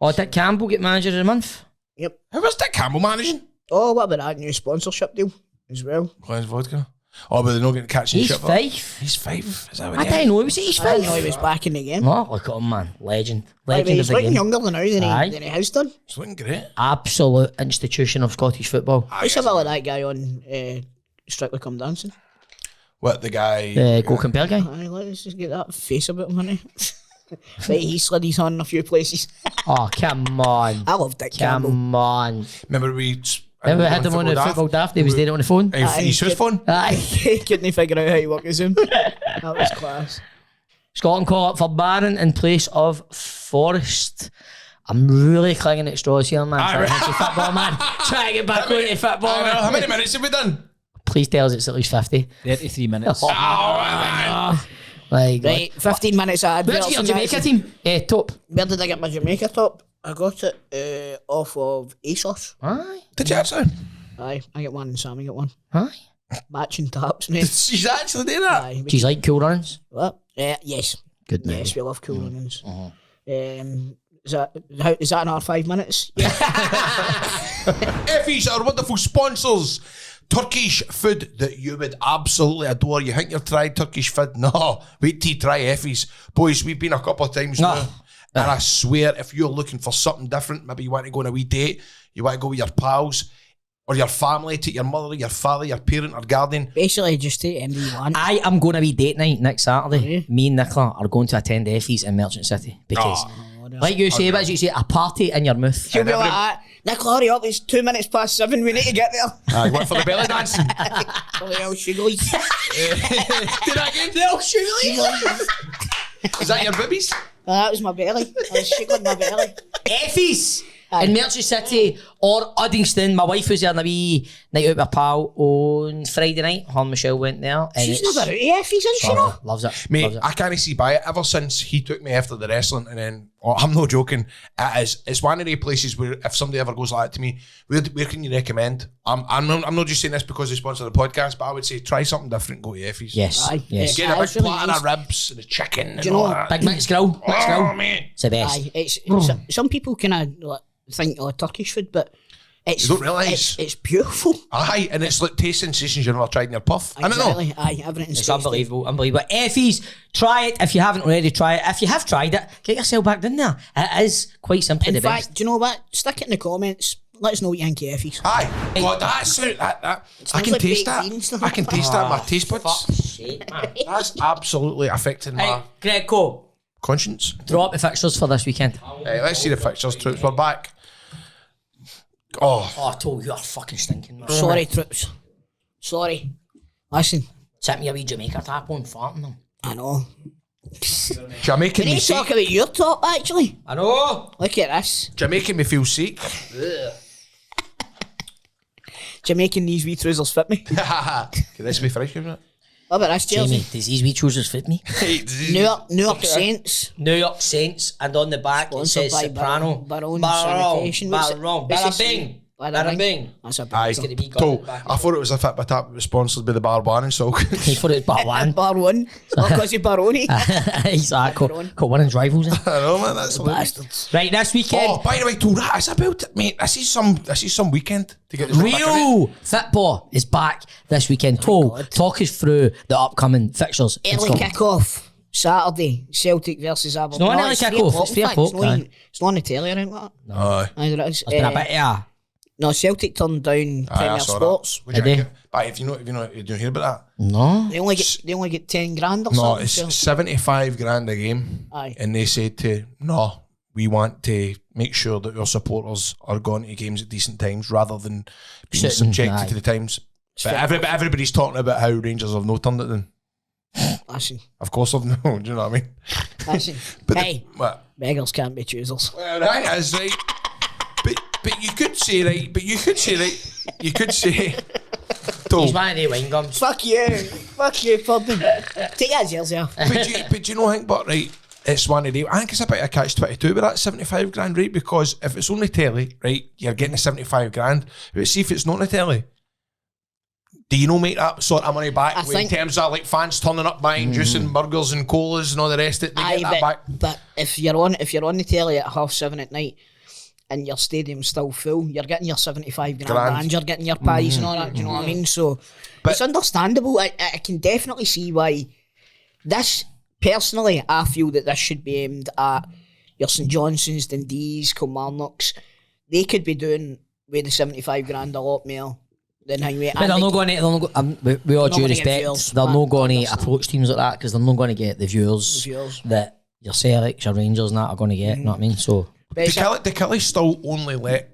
[SPEAKER 2] Oh, Dick Campbell get manager of the month?
[SPEAKER 3] Yep.
[SPEAKER 1] How was Dick Campbell managing?
[SPEAKER 3] Oh, what about that new sponsorship deal as well?
[SPEAKER 1] Glenn's vodka. Oh, but they're not getting catching
[SPEAKER 2] He's
[SPEAKER 1] shit.
[SPEAKER 2] 5.
[SPEAKER 1] He's 5. Is that what
[SPEAKER 2] I
[SPEAKER 1] he is?
[SPEAKER 2] didn't know he was he's
[SPEAKER 3] I didn't
[SPEAKER 2] 5.
[SPEAKER 3] know he was back in the game.
[SPEAKER 2] Oh, look at him, man. Legend.
[SPEAKER 3] Like,
[SPEAKER 2] Legend of
[SPEAKER 3] he's
[SPEAKER 2] the
[SPEAKER 3] looking
[SPEAKER 2] game.
[SPEAKER 3] younger than now
[SPEAKER 2] Aye.
[SPEAKER 3] than he has done.
[SPEAKER 1] It's looking great.
[SPEAKER 2] Absolute institution of Scottish football.
[SPEAKER 3] Let's have a look at that guy on Strictly Come Dancing.
[SPEAKER 1] What, the guy?
[SPEAKER 2] The Go Compare guy.
[SPEAKER 3] Aye, let's just get that face about him, honey. Right, he slid his on in a few places.
[SPEAKER 2] Oh, come on.
[SPEAKER 3] I love Dick Campbell.
[SPEAKER 2] Come on.
[SPEAKER 1] Remember we
[SPEAKER 2] Had him on the football daft. He was doing it on the phone.
[SPEAKER 1] He's his phone.
[SPEAKER 2] Aye.
[SPEAKER 3] He couldn't figure out how to work his Zoom. That was class.
[SPEAKER 2] Scotland call up for Barron in place of Forrest. I'm really clinging at straws here, man. Trying to get into football, man. Trying to get back into football, man.
[SPEAKER 1] How many minutes have we done?
[SPEAKER 2] Please tell us it's at least 50.
[SPEAKER 4] 33 minutes.
[SPEAKER 2] Like,
[SPEAKER 3] Right, 15 minutes of
[SPEAKER 2] where'd
[SPEAKER 3] adverts.
[SPEAKER 2] you get your
[SPEAKER 3] and
[SPEAKER 2] Jamaica
[SPEAKER 3] that's-
[SPEAKER 2] team? Top.
[SPEAKER 3] Where did I get my Jamaica top? I got it off of ASOS.
[SPEAKER 2] Aye.
[SPEAKER 1] Did you actually?
[SPEAKER 3] Aye, I get one and Sammy get one.
[SPEAKER 2] Aye.
[SPEAKER 3] Matching tops, mate.
[SPEAKER 1] She's actually doing that.
[SPEAKER 3] Aye.
[SPEAKER 2] Do you like cool runs?
[SPEAKER 3] What? Yes.
[SPEAKER 2] Good man.
[SPEAKER 3] Yes, we love cool runnings. Is that another 5 minutes? Yeah.
[SPEAKER 1] Effie's our wonderful sponsors. Turkish food that you would absolutely adore. You think you've tried Turkish food? No. Wait till you try Effie's. Boys, we've been a couple of times now. And I swear, if you're looking for something different, maybe you want to go on a wee date, you want to go with your pals, or your family, take your mother, your father, your parent, or guardian.
[SPEAKER 3] Basically, just take anything you want.
[SPEAKER 2] I am going to be date night next Saturday. Me and Nicola are going to attend Effie's in Merchant City because, like you say, but as you say, a party in your mouth.
[SPEAKER 3] She'll be like that. Nicola, hurry up, it's 2 minutes past 7, we need to get there.
[SPEAKER 1] You went for the belly dancing.
[SPEAKER 3] For the old sugglies.
[SPEAKER 1] Did that again?
[SPEAKER 3] The old sugglies.
[SPEAKER 1] Is that your boobies?
[SPEAKER 3] That was my belly. I was suggling my belly.
[SPEAKER 2] Effie's in Merchant City or Uddingston. My wife was there on a wee night out with a pal on Friday night. Her and Michelle went there. And
[SPEAKER 3] She's never out of Effie's, is she not?
[SPEAKER 2] Loves it.
[SPEAKER 1] Mate,
[SPEAKER 2] Loves it.
[SPEAKER 1] I can't see by it. Ever since he took me after the wrestling, and then I'm not joking. It's one of the places where if somebody ever goes like that to me, where can you recommend? I'm not just saying this because they sponsor the podcast, but I would say try something different. Go to Effie's.
[SPEAKER 2] Yes.
[SPEAKER 3] Aye.
[SPEAKER 2] Yes.
[SPEAKER 1] Get a
[SPEAKER 3] Aye, it's
[SPEAKER 1] big
[SPEAKER 3] really
[SPEAKER 1] platter
[SPEAKER 3] nice.
[SPEAKER 1] of ribs and the chicken. And
[SPEAKER 3] you know
[SPEAKER 1] all
[SPEAKER 3] what?
[SPEAKER 1] that.
[SPEAKER 2] Big Mix Grill. Mix Grill.
[SPEAKER 1] Oh, mate.
[SPEAKER 2] It's the best.
[SPEAKER 3] Aye, it's some people kind of think Turkish food, but it's
[SPEAKER 1] You don't realise.
[SPEAKER 3] it's beautiful.
[SPEAKER 1] Aye, and it's like taste sensations you've never tried in your puff. I don't know.
[SPEAKER 3] Exactly. Aye, everything's
[SPEAKER 2] It's
[SPEAKER 3] tasty.
[SPEAKER 2] unbelievable, unbelievable. Effie's, try it if you haven't already tried it. If you have tried it, get yourself back in there. It is quite simply
[SPEAKER 3] In
[SPEAKER 2] the
[SPEAKER 3] fact,
[SPEAKER 2] best.
[SPEAKER 3] do you know what? Stick it in the comments. Let us know what you think of Effie's.
[SPEAKER 1] Aye. God, that's that. I
[SPEAKER 3] smells
[SPEAKER 1] can
[SPEAKER 3] like
[SPEAKER 1] taste
[SPEAKER 3] baked
[SPEAKER 1] that.
[SPEAKER 3] beans.
[SPEAKER 1] I can taste that in my taste buds.
[SPEAKER 2] Fuck's sake, man.
[SPEAKER 1] That's absolutely affecting
[SPEAKER 2] Hey,
[SPEAKER 1] my
[SPEAKER 2] Greco,
[SPEAKER 1] conscience.
[SPEAKER 2] drop the fixtures for this weekend.
[SPEAKER 1] Hey, let's see the fixtures, troops. We're back. Oh,
[SPEAKER 2] Oh, I told you, you're fucking stinking, man.
[SPEAKER 3] Sorry, troops. Sorry. Listen,
[SPEAKER 2] Sent me a wee Jamaica tap on, farting them.
[SPEAKER 3] I know.
[SPEAKER 1] Jamaican
[SPEAKER 3] We
[SPEAKER 1] me
[SPEAKER 3] need to talk
[SPEAKER 1] sick.
[SPEAKER 3] about your top, actually.
[SPEAKER 2] I know.
[SPEAKER 3] Look at this.
[SPEAKER 1] Jamaican me feel sick.
[SPEAKER 3] Jamaican these wee trousers fit me.
[SPEAKER 1] Can this be fresh, isn't it?
[SPEAKER 3] What about this
[SPEAKER 2] Jamie,
[SPEAKER 3] jersey?
[SPEAKER 2] does these wee trousers fit me?
[SPEAKER 3] Newark Saints.
[SPEAKER 2] New York Saints, and on the back it
[SPEAKER 3] Sponsored
[SPEAKER 2] says
[SPEAKER 3] by
[SPEAKER 2] Soprano.
[SPEAKER 3] Baron Sanitation. What's it?
[SPEAKER 2] Barron.
[SPEAKER 3] What's it
[SPEAKER 2] Bing.
[SPEAKER 3] say? Bada
[SPEAKER 2] Bing.
[SPEAKER 3] That's a
[SPEAKER 1] Aye,
[SPEAKER 3] big
[SPEAKER 2] gonna be
[SPEAKER 1] so,
[SPEAKER 2] got back.
[SPEAKER 1] I thought it was a fit by tap. It was sponsored by the Bar One and so.
[SPEAKER 2] He thought it was bar one.
[SPEAKER 3] Bar one. Because of Baroni.
[SPEAKER 2] Exactly. Got one of his rivals in.
[SPEAKER 1] I know, man. That's hilarious.
[SPEAKER 3] Bastards.
[SPEAKER 2] Right, this weekend.
[SPEAKER 1] Oh, by the way, told that's about it, mate. This is some weekend to get this thing back in it.
[SPEAKER 2] Real football is back this weekend. Toll, talk us through the upcoming fixtures. in
[SPEAKER 3] Early
[SPEAKER 2] Scotland.
[SPEAKER 3] kick-off. Saturday. Celtic versus Aberdeen.
[SPEAKER 2] not an early kick-off, it's 3 o'clock,
[SPEAKER 3] It's not on the telly or anything like that.
[SPEAKER 1] Aye.
[SPEAKER 3] Aye, there is.
[SPEAKER 2] Been a bit, yeah.
[SPEAKER 3] No, Celtic turned down
[SPEAKER 1] Aye, I
[SPEAKER 3] Premier
[SPEAKER 1] saw
[SPEAKER 3] Sports.
[SPEAKER 1] that. What do you
[SPEAKER 2] Did
[SPEAKER 1] think? But if you don't hear about
[SPEAKER 2] No.
[SPEAKER 3] They only get 10 grand or
[SPEAKER 1] that, no,
[SPEAKER 3] something.
[SPEAKER 1] it's
[SPEAKER 3] so-
[SPEAKER 1] 75 grand a game.
[SPEAKER 3] Aye.
[SPEAKER 1] And they said we want to make sure that our supporters are going to games at decent times rather than being
[SPEAKER 2] Sitting,
[SPEAKER 1] subjected
[SPEAKER 2] aye.
[SPEAKER 1] to the times. But everybody's talking about how Rangers have no turned it then.
[SPEAKER 3] Listen,
[SPEAKER 1] Of course I've no, do you know what I mean?
[SPEAKER 3] listen.
[SPEAKER 1] But
[SPEAKER 3] Hey,
[SPEAKER 1] what?
[SPEAKER 3] beggars can't be choosers.
[SPEAKER 1] Well, that is right. But you could say
[SPEAKER 2] He's one of the wine gums.
[SPEAKER 3] Fuck you, Pudding. Take that jersey off.
[SPEAKER 1] but you know, I think, but right, it's one of the. I think it's a bit of a catch-22 with that 75 grand rate, because if it's only telly, right, you're getting the 75 grand. But see if it's not on the telly, do you know make that sort of money back
[SPEAKER 3] I
[SPEAKER 1] in
[SPEAKER 3] think-
[SPEAKER 1] terms of like fans turning up buying juice and burgers and colas and all the rest of it? They get that back.
[SPEAKER 3] But if you're on the telly at 7:30 at night and your stadium's still full, you're getting your 75 grand and you're getting your pies and all that. Do you know what I mean? So it's understandable. I can definitely see why this. Personally, I feel that this should be aimed at your St Johnsons, Dundees, Kilmarnocks. They could be doing with the 75 grand a lot more than how you.
[SPEAKER 2] But they're not going to. With all due respect, they're not going to approach teams like that because they're not going to get the viewers that your Celtics, your Rangers, and that are going to get. You know what I mean? So.
[SPEAKER 1] Do Kelly still only let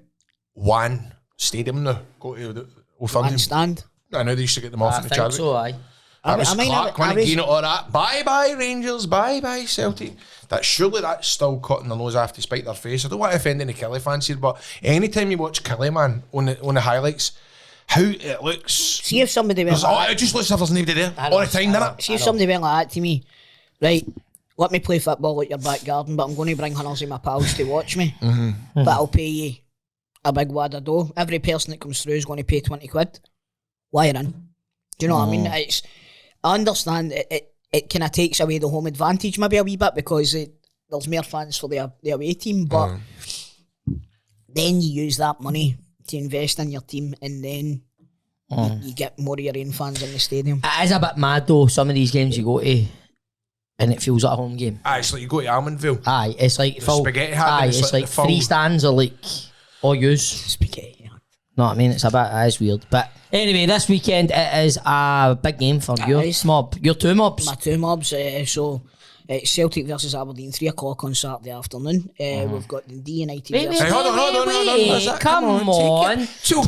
[SPEAKER 1] one stadium now go to the Old Firm?
[SPEAKER 3] One stand.
[SPEAKER 1] I know they used to get them off
[SPEAKER 2] I
[SPEAKER 1] at the
[SPEAKER 2] think
[SPEAKER 1] charity.
[SPEAKER 2] so, aye.
[SPEAKER 1] That was Clark when he all that. Bye Rangers, bye Celtic. Surely that's still cutting their nose off to spite their face. I don't want to offend any Kelly fans here, but anytime you watch Kelly, man, on the highlights, how it looks.
[SPEAKER 3] See if somebody went like
[SPEAKER 1] it just looks as if there's nobody there all the time, doesn't it?
[SPEAKER 3] See if somebody went like that to me, right? Let me play football at your back garden, but I'm going to bring hundreds of my pals to watch me. But I'll pay you a big wad of dough. Every person that comes through is going to pay 20 quid. Wire in. Do you know what I mean? I understand it kind of takes away the home advantage maybe a wee bit because there's more fans for the away team, but then you use that money to invest in your team and then you get more of your own fans in the stadium.
[SPEAKER 2] It is a bit mad though, some of these games you go to and it feels like a home game.
[SPEAKER 1] Aye, it's like you go to Almondville.
[SPEAKER 2] Aye, it's like full,
[SPEAKER 1] spaghetti hat.
[SPEAKER 2] aye, it's like
[SPEAKER 1] full
[SPEAKER 2] 3 stands or like all use.
[SPEAKER 3] Spaghetti.
[SPEAKER 2] Know what I mean? It's it's weird. But anyway, this weekend it is a big game for your mob. Your 2 mobs.
[SPEAKER 3] My 2 mobs. So it's Celtic versus Aberdeen, 3 o'clock on Saturday afternoon. We've got the United versus...
[SPEAKER 1] Hold on.
[SPEAKER 2] Come on.
[SPEAKER 1] Take your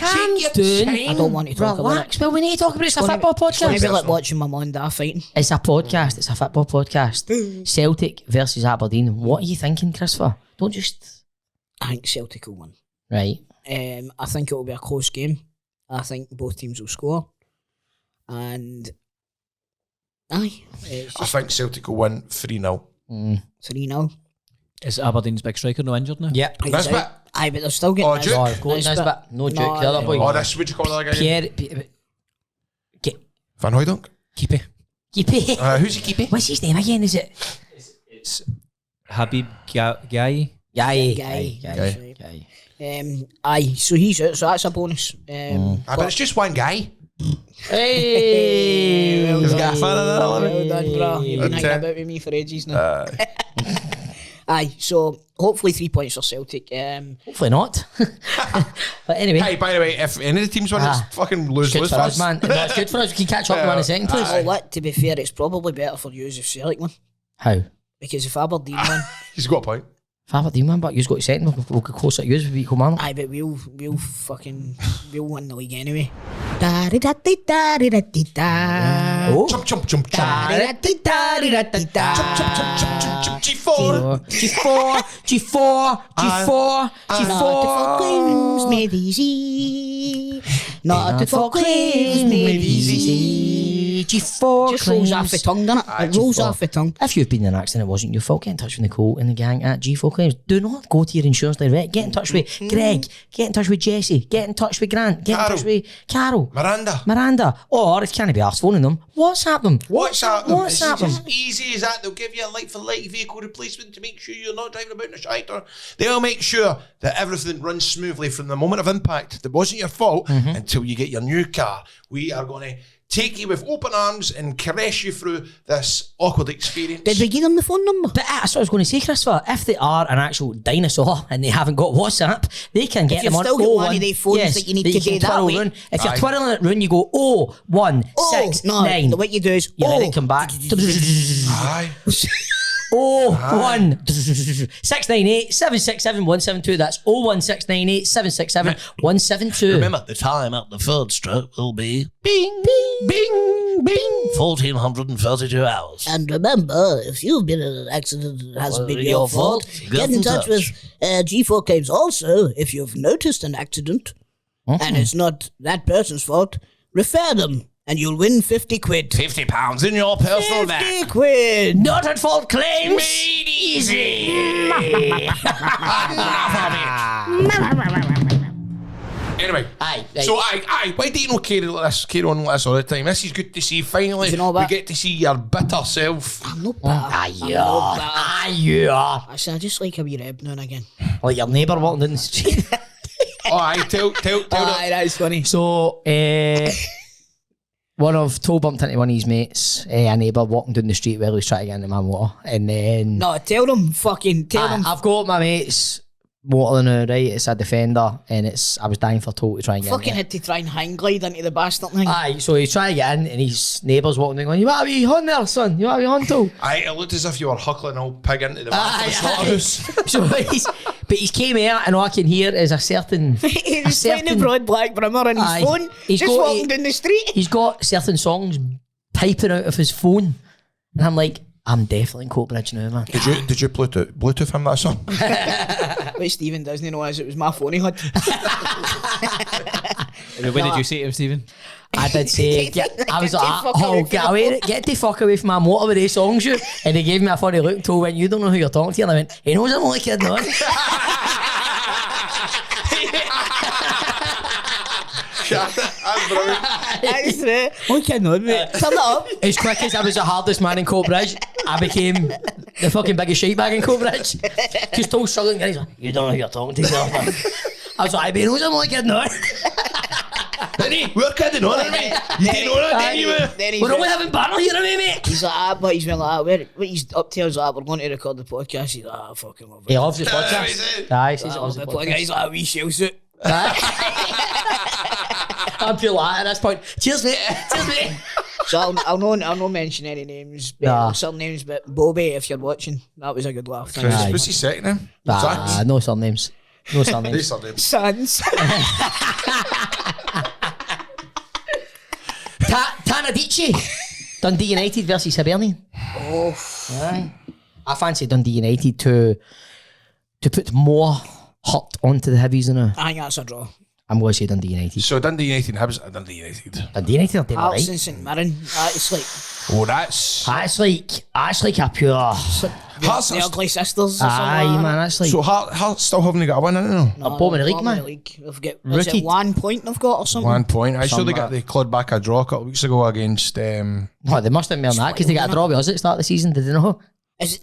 [SPEAKER 1] time.
[SPEAKER 3] I don't want to talk about
[SPEAKER 2] Relax. Well, we need to talk about it. It's a football
[SPEAKER 3] It's going to be
[SPEAKER 2] podcast.
[SPEAKER 3] like watching my mum and dad fighting.
[SPEAKER 2] It's a podcast. It's a football podcast. Celtic versus Aberdeen. What are you thinking, Christopher? Don't just...
[SPEAKER 3] I think Celtic will win.
[SPEAKER 2] Right.
[SPEAKER 3] I think it will be a close game. I think both teams will score. And... I
[SPEAKER 1] think Celtic will win 3-0.
[SPEAKER 3] 3-0.
[SPEAKER 4] Is Aberdeen's big striker no injured now?
[SPEAKER 2] Yep.
[SPEAKER 1] Nisbet.
[SPEAKER 3] Aye, but they're still getting...
[SPEAKER 1] Duke.
[SPEAKER 2] Oh, of course, Nisbet. No, Duke. The other boy.
[SPEAKER 1] Oh, this, what do you call that guy?
[SPEAKER 2] Pierre...
[SPEAKER 1] Van Hooydonk?
[SPEAKER 4] Keepy.
[SPEAKER 1] Who's he keeping?
[SPEAKER 2] What's his name again, is it?
[SPEAKER 4] It's Habib Gaye.
[SPEAKER 2] Guy.
[SPEAKER 3] Aye, so he's out, so that's a bonus.
[SPEAKER 1] But it's just one guy.
[SPEAKER 2] Hey!
[SPEAKER 1] He's got a fan of that,
[SPEAKER 3] Well done, bro. You've been hanging about with me for ages now. Aye, so hopefully 3 points for Celtic.
[SPEAKER 2] Hopefully not. But anyway.
[SPEAKER 1] Hey, by the way, if any of the teams win, it's fucking lose
[SPEAKER 2] Good
[SPEAKER 1] for
[SPEAKER 2] for us,
[SPEAKER 1] us.
[SPEAKER 2] man. That's good for us. We can catch up and win a second place.
[SPEAKER 3] Oh, what? To be fair, it's probably better for you if Celtic win.
[SPEAKER 2] How?
[SPEAKER 3] Because if Aberdeen win...
[SPEAKER 1] He's got a point.
[SPEAKER 2] If Aberdeen win, but you've got to second, we'll go closer to you if we come on.
[SPEAKER 3] Aye, but we'll win the league anyway.
[SPEAKER 2] Oh.
[SPEAKER 1] Jump.
[SPEAKER 3] Claims made easy. Not for claims made easy.
[SPEAKER 2] G4
[SPEAKER 3] Just rolls off the tongue, doesn't it? It rolls off the tongue.
[SPEAKER 2] If you've been in an accident, it wasn't your fault. Get in touch with Nicole and the gang at G4 Claims. Do not go to your insurance direct. Get in touch with Greg. Get in touch with Jesse. Get in touch with Grant. Get in touch with Carol.
[SPEAKER 1] Miranda.
[SPEAKER 2] Or if you can't be arsed phoning them, WhatsApp them.
[SPEAKER 1] WhatsApp them. It's
[SPEAKER 2] WhatsApp them.
[SPEAKER 1] as easy as that. They'll give you a light-for-light vehicle replacement to make sure you're not driving about in a shite. Or they'll make sure that everything runs smoothly from the moment of impact. That wasn't your fault until you get your new car. We are going to take you with open arms and caress you through this awkward experience.
[SPEAKER 3] Did we give them the phone number?
[SPEAKER 2] But that's what I was going to say, Christopher. If they are an actual dinosaur and they haven't got WhatsApp, they can get them on
[SPEAKER 3] you've still got one of they phones that you need to do that way.
[SPEAKER 2] Round. If you're twirling it round, you go 0169.
[SPEAKER 3] What you do is
[SPEAKER 2] You let it come back.
[SPEAKER 1] Aye.
[SPEAKER 2] 698 767 172. That's 01698 767 172.
[SPEAKER 5] Remember, the time at the third stroke will be bing, bing, bing, 1432 hours.
[SPEAKER 3] And remember, if you've been in an accident that hasn't been your fault, get in touch with G4 Claims. Also, if you've noticed an accident and it's not that person's fault, refer them and you'll win 50 quid.
[SPEAKER 1] £50 in your personal bag.
[SPEAKER 3] 50 quid!
[SPEAKER 2] Not at fault claims.
[SPEAKER 1] Made easy. Anyway.
[SPEAKER 2] Aye, right.
[SPEAKER 1] So, why do you not carry on like this all the time? This is good to see. Finally,
[SPEAKER 3] Do you know
[SPEAKER 1] we
[SPEAKER 3] what?
[SPEAKER 1] get to see your bitter self.
[SPEAKER 3] I'm not bitter.
[SPEAKER 2] Aye,
[SPEAKER 3] I'm
[SPEAKER 2] you
[SPEAKER 3] not
[SPEAKER 2] are.
[SPEAKER 3] bitter.
[SPEAKER 2] Aye, you are.
[SPEAKER 3] I said, I just like a wee reb now and again.
[SPEAKER 2] Like your neighbour walking down the street.
[SPEAKER 1] Oh, aye, tell them.
[SPEAKER 3] Aye, that's funny.
[SPEAKER 2] So, one of Toe bumped into one of his mates, a neighbour walking down the street while he was trying to get into my motor. And then
[SPEAKER 3] No, tell them, tell them.
[SPEAKER 2] I've got my mate's motor now, right? It's a Defender, and I was dying for Toe to try and get
[SPEAKER 3] Fucking
[SPEAKER 2] in.
[SPEAKER 3] had to try and hang glide into the bastard thing.
[SPEAKER 2] Aye, so he's trying to get in, and his neighbour's walking in going, you want a wee hon there, son? You want a wee hon, Toe?
[SPEAKER 1] Aye, it looked as if you were huckling an old pig into the back of the
[SPEAKER 2] Aye,
[SPEAKER 1] slaughterhouse.
[SPEAKER 2] So he's came here, and all I can hear is a certain...
[SPEAKER 3] He was playing the broad black brimmer on his
[SPEAKER 2] Aye.
[SPEAKER 3] phone,
[SPEAKER 2] He's
[SPEAKER 3] just
[SPEAKER 2] got-
[SPEAKER 3] walking down the street.
[SPEAKER 2] He's got certain songs piping out of his phone, and I'm like, I'm definitely in Coatbridge now, man.
[SPEAKER 1] Did you Bluetooth him that song?
[SPEAKER 3] What Stephen doesn't know is it was my phone he had.
[SPEAKER 4] What did you say to him, Stephen?
[SPEAKER 2] I did say, I was like,
[SPEAKER 3] Fuck
[SPEAKER 2] oh,
[SPEAKER 3] away
[SPEAKER 2] get
[SPEAKER 3] from
[SPEAKER 2] away, get the fuck away from my motor with these songs, you. And he gave me a funny look and told when you don't know who you're talking to, and I went, he knows I'm only kidding on.
[SPEAKER 1] That's brilliant.
[SPEAKER 3] That's right. What can on mate? Turn it up.
[SPEAKER 2] As quick as I was the hardest man in Coatbridge, I became the fucking biggest shite bag in Coatbridge. Because Toll's struggling, and he's like, you don't know who you're talking to, yourself, man. I was like, he knows I'm only kidding on.
[SPEAKER 1] We're kidding on, aren't we? You didn't know that, didn't you, mate?
[SPEAKER 3] Then he's
[SPEAKER 2] We're only having banter here, aren't we, mate?
[SPEAKER 3] He's like, but he's been like, what he's up to is like, we're going to record the podcast. He's like, I fucking love it.
[SPEAKER 2] He loves his
[SPEAKER 1] Is
[SPEAKER 2] podcast.
[SPEAKER 1] it?
[SPEAKER 2] Aye, he says he
[SPEAKER 3] I
[SPEAKER 2] loves
[SPEAKER 3] love
[SPEAKER 2] the
[SPEAKER 3] the podcast.
[SPEAKER 2] podcast.
[SPEAKER 3] He's like a wee shell suit.
[SPEAKER 2] I'm pure liar at this point. Cheers, mate. Cheers, mate.
[SPEAKER 3] So I'll not mention any names, but
[SPEAKER 2] Nah.
[SPEAKER 3] certain names, but Bobby, if you're watching, that was a good laugh. Thanks.
[SPEAKER 2] Aye.
[SPEAKER 1] What's his second name?
[SPEAKER 2] Nah, no surnames. No surnames.
[SPEAKER 1] His surname.
[SPEAKER 3] Sons.
[SPEAKER 2] Tanadici. Dundee United versus Hibernian.
[SPEAKER 3] Oh,
[SPEAKER 2] Aye. I fancy Dundee United to put more hurt onto the Hibbies now.
[SPEAKER 3] I think that's a draw.
[SPEAKER 2] I'm going to say Dundee United.
[SPEAKER 1] So Dundee United and Hibs. Dundee United.
[SPEAKER 2] Dundee United are doing
[SPEAKER 3] Hearts
[SPEAKER 2] alright.
[SPEAKER 3] and St Mirren. It's like
[SPEAKER 1] Oh, that's...
[SPEAKER 2] That's like a pure...
[SPEAKER 1] Hearts
[SPEAKER 3] the
[SPEAKER 1] are...
[SPEAKER 3] ugly sisters. Or something
[SPEAKER 2] Aye,
[SPEAKER 3] like
[SPEAKER 2] man, that's like...
[SPEAKER 1] So Hearts still haven't got a win, isn't it?
[SPEAKER 3] No,
[SPEAKER 2] bottom of the league,
[SPEAKER 3] bottom
[SPEAKER 2] man.
[SPEAKER 3] of the league. They've got, is
[SPEAKER 2] Rookie.
[SPEAKER 3] it 1 point they've got or something?
[SPEAKER 1] 1 point. I sure they
[SPEAKER 2] Somewhere.
[SPEAKER 1] got they clawed back a draw a couple of weeks ago against...
[SPEAKER 2] Oh, they must have been on that because they got a draw with us at the start of the season, did they know?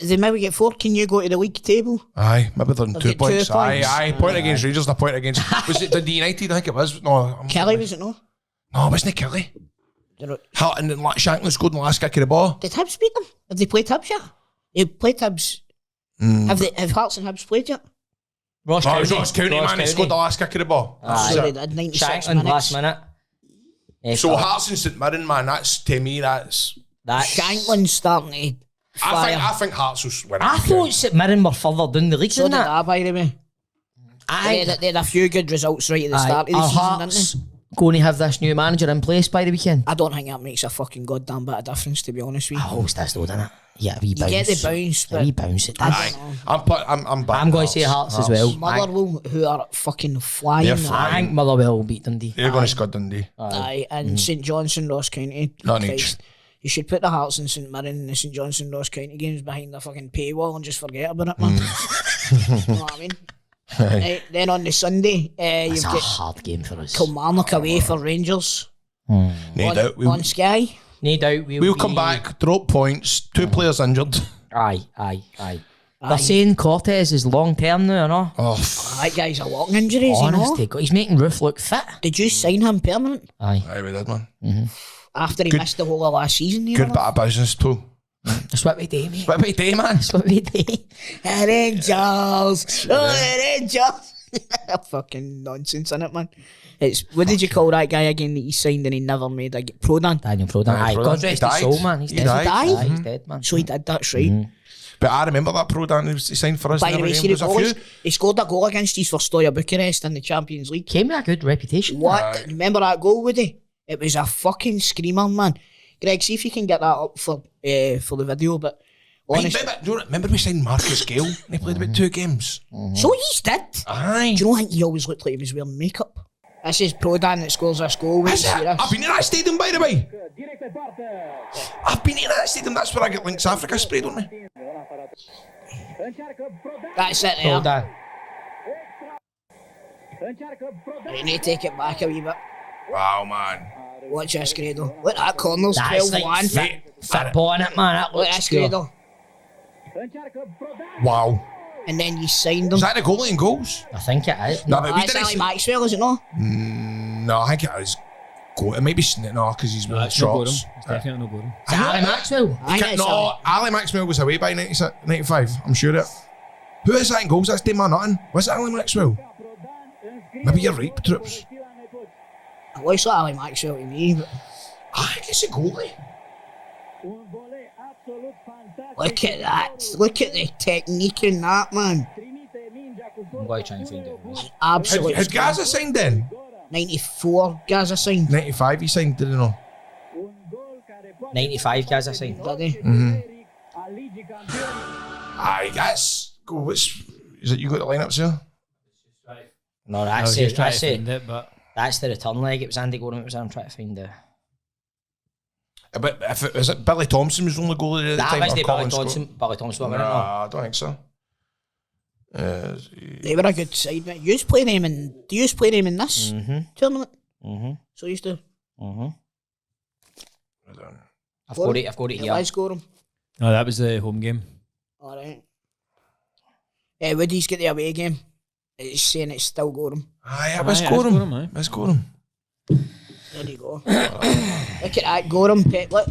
[SPEAKER 3] They maybe get 4. Can you go to the league table?
[SPEAKER 1] Aye, maybe they're on
[SPEAKER 3] They've
[SPEAKER 1] 2
[SPEAKER 3] got 2
[SPEAKER 1] points.
[SPEAKER 3] points.
[SPEAKER 1] Aye, point against Rangers and a point against... Was it Dundee United? I think it was. No,
[SPEAKER 3] Kelly, was it no?
[SPEAKER 1] No, wasn't it Kelly?
[SPEAKER 3] Did
[SPEAKER 1] Hart and then Shankland scored in the last kick of the ball.
[SPEAKER 3] Hibs beat them? Have they played Hibs yet? They played Hibs. Have Hearts and Hibs played yet?
[SPEAKER 2] Ross
[SPEAKER 1] No, it was Ross County, man. He scored the last kick of the ball.
[SPEAKER 3] So they did 96
[SPEAKER 2] Shankland
[SPEAKER 3] minutes.
[SPEAKER 2] last minute.
[SPEAKER 1] So Hearts and St Mirren, man, that's, to me, that's...
[SPEAKER 3] Shankland's starting to fire.
[SPEAKER 1] I think Hearts will win.
[SPEAKER 2] I thought St Mirren were further down the league
[SPEAKER 3] So
[SPEAKER 2] than
[SPEAKER 3] did
[SPEAKER 2] that.
[SPEAKER 3] I, by the way. They had a few good results right at the start of the
[SPEAKER 2] Are
[SPEAKER 3] season,
[SPEAKER 2] Hearts
[SPEAKER 3] didn't they?
[SPEAKER 2] going to have this new manager in place by the weekend?
[SPEAKER 3] I don't think that makes a fucking goddamn bit of difference, to be honest with you.
[SPEAKER 2] I hope this though, doesn't it? Yeah, a wee
[SPEAKER 3] You
[SPEAKER 2] bounce.
[SPEAKER 3] get the bounce,
[SPEAKER 2] A
[SPEAKER 3] but
[SPEAKER 2] wee bounce it
[SPEAKER 3] I
[SPEAKER 2] does.
[SPEAKER 3] don't know.
[SPEAKER 1] I'm back.
[SPEAKER 2] I'm going to say Hearts as well.
[SPEAKER 3] Motherwell, who are fucking flying.
[SPEAKER 1] They're
[SPEAKER 3] now.
[SPEAKER 1] flying.
[SPEAKER 2] I think Motherwell will beat Dundee.
[SPEAKER 1] You're going to Scott Dundee.
[SPEAKER 3] Aye, and St Johnstone, Ross County.
[SPEAKER 1] Not
[SPEAKER 3] Christ.
[SPEAKER 1] each.
[SPEAKER 3] You should put the Hearts and St Mirren and the St Johnstone, Ross County games behind the fucking paywall and just forget about it, man. You know what I mean? Right, then on the Sunday,
[SPEAKER 2] It's
[SPEAKER 3] you've
[SPEAKER 2] a
[SPEAKER 3] got
[SPEAKER 2] hard game for us.
[SPEAKER 3] Kilmarnock away for Rangers
[SPEAKER 1] No doubt.
[SPEAKER 3] on Sky.
[SPEAKER 2] No doubt
[SPEAKER 1] We'll
[SPEAKER 2] be-
[SPEAKER 1] come back, drop points, 2 players injured.
[SPEAKER 2] Aye. They're saying Cortez is long term now, no?
[SPEAKER 1] Oh,
[SPEAKER 3] That guy's a walking injuries, you know.
[SPEAKER 2] Honest to God, he's making Roof look fit.
[SPEAKER 3] Did you sign him permanent
[SPEAKER 2] Aye.
[SPEAKER 1] aye, we did, man.
[SPEAKER 3] after he missed the whole of last season? You
[SPEAKER 1] Good
[SPEAKER 3] know?
[SPEAKER 1] bit of business, too.
[SPEAKER 2] That's what we do, mate.
[SPEAKER 1] What about day, man?
[SPEAKER 2] That's what we do.
[SPEAKER 3] Rangers! Oh, Rangers! Fucking nonsense, innit, man? It's, what did you call that guy again that he signed and he never made a Prodan?
[SPEAKER 2] Daniel Prodan. Aye,
[SPEAKER 1] Prodan.
[SPEAKER 2] God
[SPEAKER 1] He
[SPEAKER 2] rest his
[SPEAKER 1] died.
[SPEAKER 2] soul, man. He's
[SPEAKER 1] He
[SPEAKER 2] dead.
[SPEAKER 1] died.
[SPEAKER 3] Died?
[SPEAKER 2] Aye, he's dead, man.
[SPEAKER 3] So he did, that's right.
[SPEAKER 1] But I remember that Pro Dan he signed for us.
[SPEAKER 3] By
[SPEAKER 1] in
[SPEAKER 3] the way,
[SPEAKER 1] every
[SPEAKER 3] see
[SPEAKER 1] game.
[SPEAKER 3] the
[SPEAKER 1] There's a
[SPEAKER 3] goals?
[SPEAKER 1] few.
[SPEAKER 3] He scored a goal against us for Stoya Bucharest in the Champions League.
[SPEAKER 2] Came with a good reputation.
[SPEAKER 3] What?
[SPEAKER 1] Aye.
[SPEAKER 3] Remember that goal, Woody? It was a fucking screamer, man. Greg, see if you can get that up for the video, but honestly.
[SPEAKER 1] Remember we signed Marcus Gale and he played about 2 games?
[SPEAKER 3] So he's did.
[SPEAKER 1] Aye.
[SPEAKER 3] Do you know, I think he always looked like he was wearing makeup. This is Prodan that scores this goal. Wait,
[SPEAKER 1] Is
[SPEAKER 3] see
[SPEAKER 1] it?
[SPEAKER 3] this.
[SPEAKER 1] I've been in that stadium, by the way. I've been in that stadium. That's where I get Lynx Africa sprayed on me.
[SPEAKER 3] That's it there.
[SPEAKER 2] Prodan.
[SPEAKER 3] You need to take it back a wee bit.
[SPEAKER 1] Wow, man.
[SPEAKER 3] Watch this, Grado. Look at that corners,
[SPEAKER 2] That's
[SPEAKER 3] 12-1.
[SPEAKER 2] like football in it, man. That
[SPEAKER 3] Look at
[SPEAKER 2] looks
[SPEAKER 3] this,
[SPEAKER 2] good.
[SPEAKER 3] Grado.
[SPEAKER 1] Wow.
[SPEAKER 3] And then you signed him.
[SPEAKER 1] Is that the goalie in goals?
[SPEAKER 2] I think it is.
[SPEAKER 1] No, but we
[SPEAKER 3] That's
[SPEAKER 1] didn't.
[SPEAKER 3] Ali Maxwell, is it not?
[SPEAKER 1] No, I think it is. It might be no, because he's wearing
[SPEAKER 4] It's not Gorham.
[SPEAKER 1] shorts.
[SPEAKER 4] It's definitely not Gorham.
[SPEAKER 2] Is it Ali Maxwell?
[SPEAKER 3] I think it's
[SPEAKER 1] No,
[SPEAKER 3] Ali.
[SPEAKER 1] Ali Maxwell was away by 95. I'm sure it. Who is that in goals? That's Dave Nothing. Was it Ali Maxwell? Maybe you're right, Troops.
[SPEAKER 3] It looks like Ali Maxwell to me, but
[SPEAKER 1] I think it's a goalie.
[SPEAKER 3] look at that. Look at the technique in that, man.
[SPEAKER 4] I'm going to try and find it.
[SPEAKER 3] Absolutely.
[SPEAKER 1] Had Gaza signed then?
[SPEAKER 3] 94 Gaza signed.
[SPEAKER 1] 95 he signed, did he not?
[SPEAKER 2] 95 guys, I think.
[SPEAKER 3] Did he?
[SPEAKER 1] Aye, that's go. Which is it? You got the lineups here?
[SPEAKER 2] No,
[SPEAKER 4] I
[SPEAKER 2] that's
[SPEAKER 4] was
[SPEAKER 2] it.
[SPEAKER 4] just trying
[SPEAKER 2] That's
[SPEAKER 4] to
[SPEAKER 2] it.
[SPEAKER 4] find it, but
[SPEAKER 2] That's the return leg. It was Andy Gorham. It was I'm trying to find the.
[SPEAKER 1] But if it was it Billy Thompson was the only goalie at the
[SPEAKER 2] That
[SPEAKER 1] time?
[SPEAKER 2] was
[SPEAKER 1] or
[SPEAKER 2] the
[SPEAKER 1] Colin
[SPEAKER 2] Billy
[SPEAKER 1] Scott?
[SPEAKER 2] Thompson. Billy Thompson, wasn't it?
[SPEAKER 1] Nah,
[SPEAKER 2] No.
[SPEAKER 1] I don't think so.
[SPEAKER 3] They were a good side, mate. You used to play them in. Do you used to play them in this tournament? So you used to.
[SPEAKER 2] I've got it. I've got it here.
[SPEAKER 3] Let's go them.
[SPEAKER 4] no, that was the home game.
[SPEAKER 3] All right. Woody's get the away game. It's saying it's still Gorham.
[SPEAKER 1] Aye,
[SPEAKER 4] Aye,
[SPEAKER 1] let's
[SPEAKER 4] it
[SPEAKER 1] go
[SPEAKER 4] is
[SPEAKER 1] him.
[SPEAKER 4] Gorham, aye.
[SPEAKER 1] Let's go him.
[SPEAKER 3] There you go. Look at that Gorham.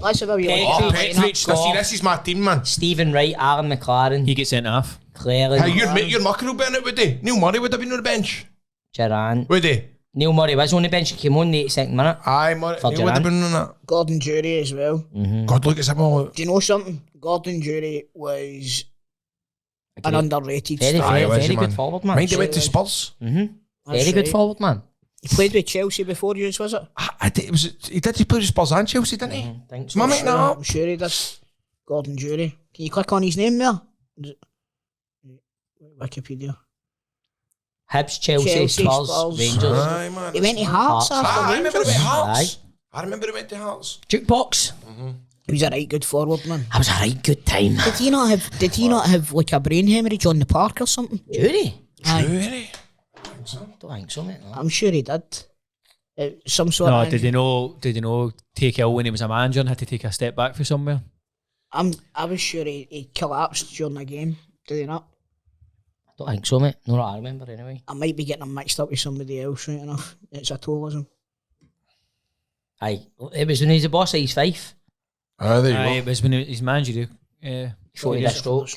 [SPEAKER 3] Let's have a wee look.
[SPEAKER 1] Oh,
[SPEAKER 3] at the
[SPEAKER 1] Petrich,
[SPEAKER 3] lineup.
[SPEAKER 1] this is my team, man.
[SPEAKER 2] Stephen Wright, Alan McLaren,
[SPEAKER 4] He gets sent off.
[SPEAKER 2] Cleland,
[SPEAKER 1] Hey, your mucker will be in it, would he? Neil Murray would have been on the bench,
[SPEAKER 2] Gerrand.
[SPEAKER 1] would he?
[SPEAKER 2] Neil Murray was on the bench. He came on the 82nd minute.
[SPEAKER 1] Aye, Murray
[SPEAKER 2] For
[SPEAKER 1] Neil would have
[SPEAKER 2] Durant.
[SPEAKER 1] been on that.
[SPEAKER 3] Gordon Jury as well.
[SPEAKER 1] God, look at him all.
[SPEAKER 3] Do you know something? Gordon Jury was an underrated
[SPEAKER 2] Very,
[SPEAKER 3] star.
[SPEAKER 1] Aye,
[SPEAKER 2] very,
[SPEAKER 1] was he,
[SPEAKER 2] very
[SPEAKER 1] man?
[SPEAKER 2] good forward, man.
[SPEAKER 1] Mind he went to Spurs.
[SPEAKER 2] Very
[SPEAKER 3] That's
[SPEAKER 2] good
[SPEAKER 3] right.
[SPEAKER 2] forward, man.
[SPEAKER 3] He played with Chelsea before you, was it?
[SPEAKER 1] I did, he play with Spurs and Chelsea, didn't he?
[SPEAKER 2] Think so.
[SPEAKER 1] Am I making that up?
[SPEAKER 3] I'm sure he did. Gordon Jury. Can you click on his name there? Wikipedia.
[SPEAKER 2] Hibs, Chelsea,
[SPEAKER 3] Chelsea,
[SPEAKER 2] Spurs,
[SPEAKER 3] Spurs.
[SPEAKER 2] Rangers.
[SPEAKER 1] Aye, man.
[SPEAKER 3] He went to Hearts
[SPEAKER 2] Hearts.
[SPEAKER 3] after
[SPEAKER 1] I remember he
[SPEAKER 3] Rangers.
[SPEAKER 1] went to Hearts.
[SPEAKER 2] Aye.
[SPEAKER 1] I remember he went to Hearts.
[SPEAKER 2] Jukebox.
[SPEAKER 3] He was a right good forward, man.
[SPEAKER 2] That was a right good time.
[SPEAKER 3] Did he not have like a brain hemorrhage on the park or something?
[SPEAKER 2] Jury?
[SPEAKER 3] Aye.
[SPEAKER 1] Really?
[SPEAKER 2] Don't think so, mate. No.
[SPEAKER 3] I'm sure he did. Some sort
[SPEAKER 4] No,
[SPEAKER 3] of
[SPEAKER 4] did they know take ill when he was a manager and had to take a step back for somewhere?
[SPEAKER 3] I was sure he collapsed during the game. Did he not?
[SPEAKER 2] Don't think so, mate. No, I remember anyway.
[SPEAKER 3] I might be getting him mixed up with somebody else, right enough. It's a tourism.
[SPEAKER 2] Aye. It was when he was the boss of his Fife.
[SPEAKER 1] Ah, there you
[SPEAKER 4] Aye,
[SPEAKER 1] go.
[SPEAKER 4] it was when he was manager. Yeah.
[SPEAKER 2] Before he got stroke.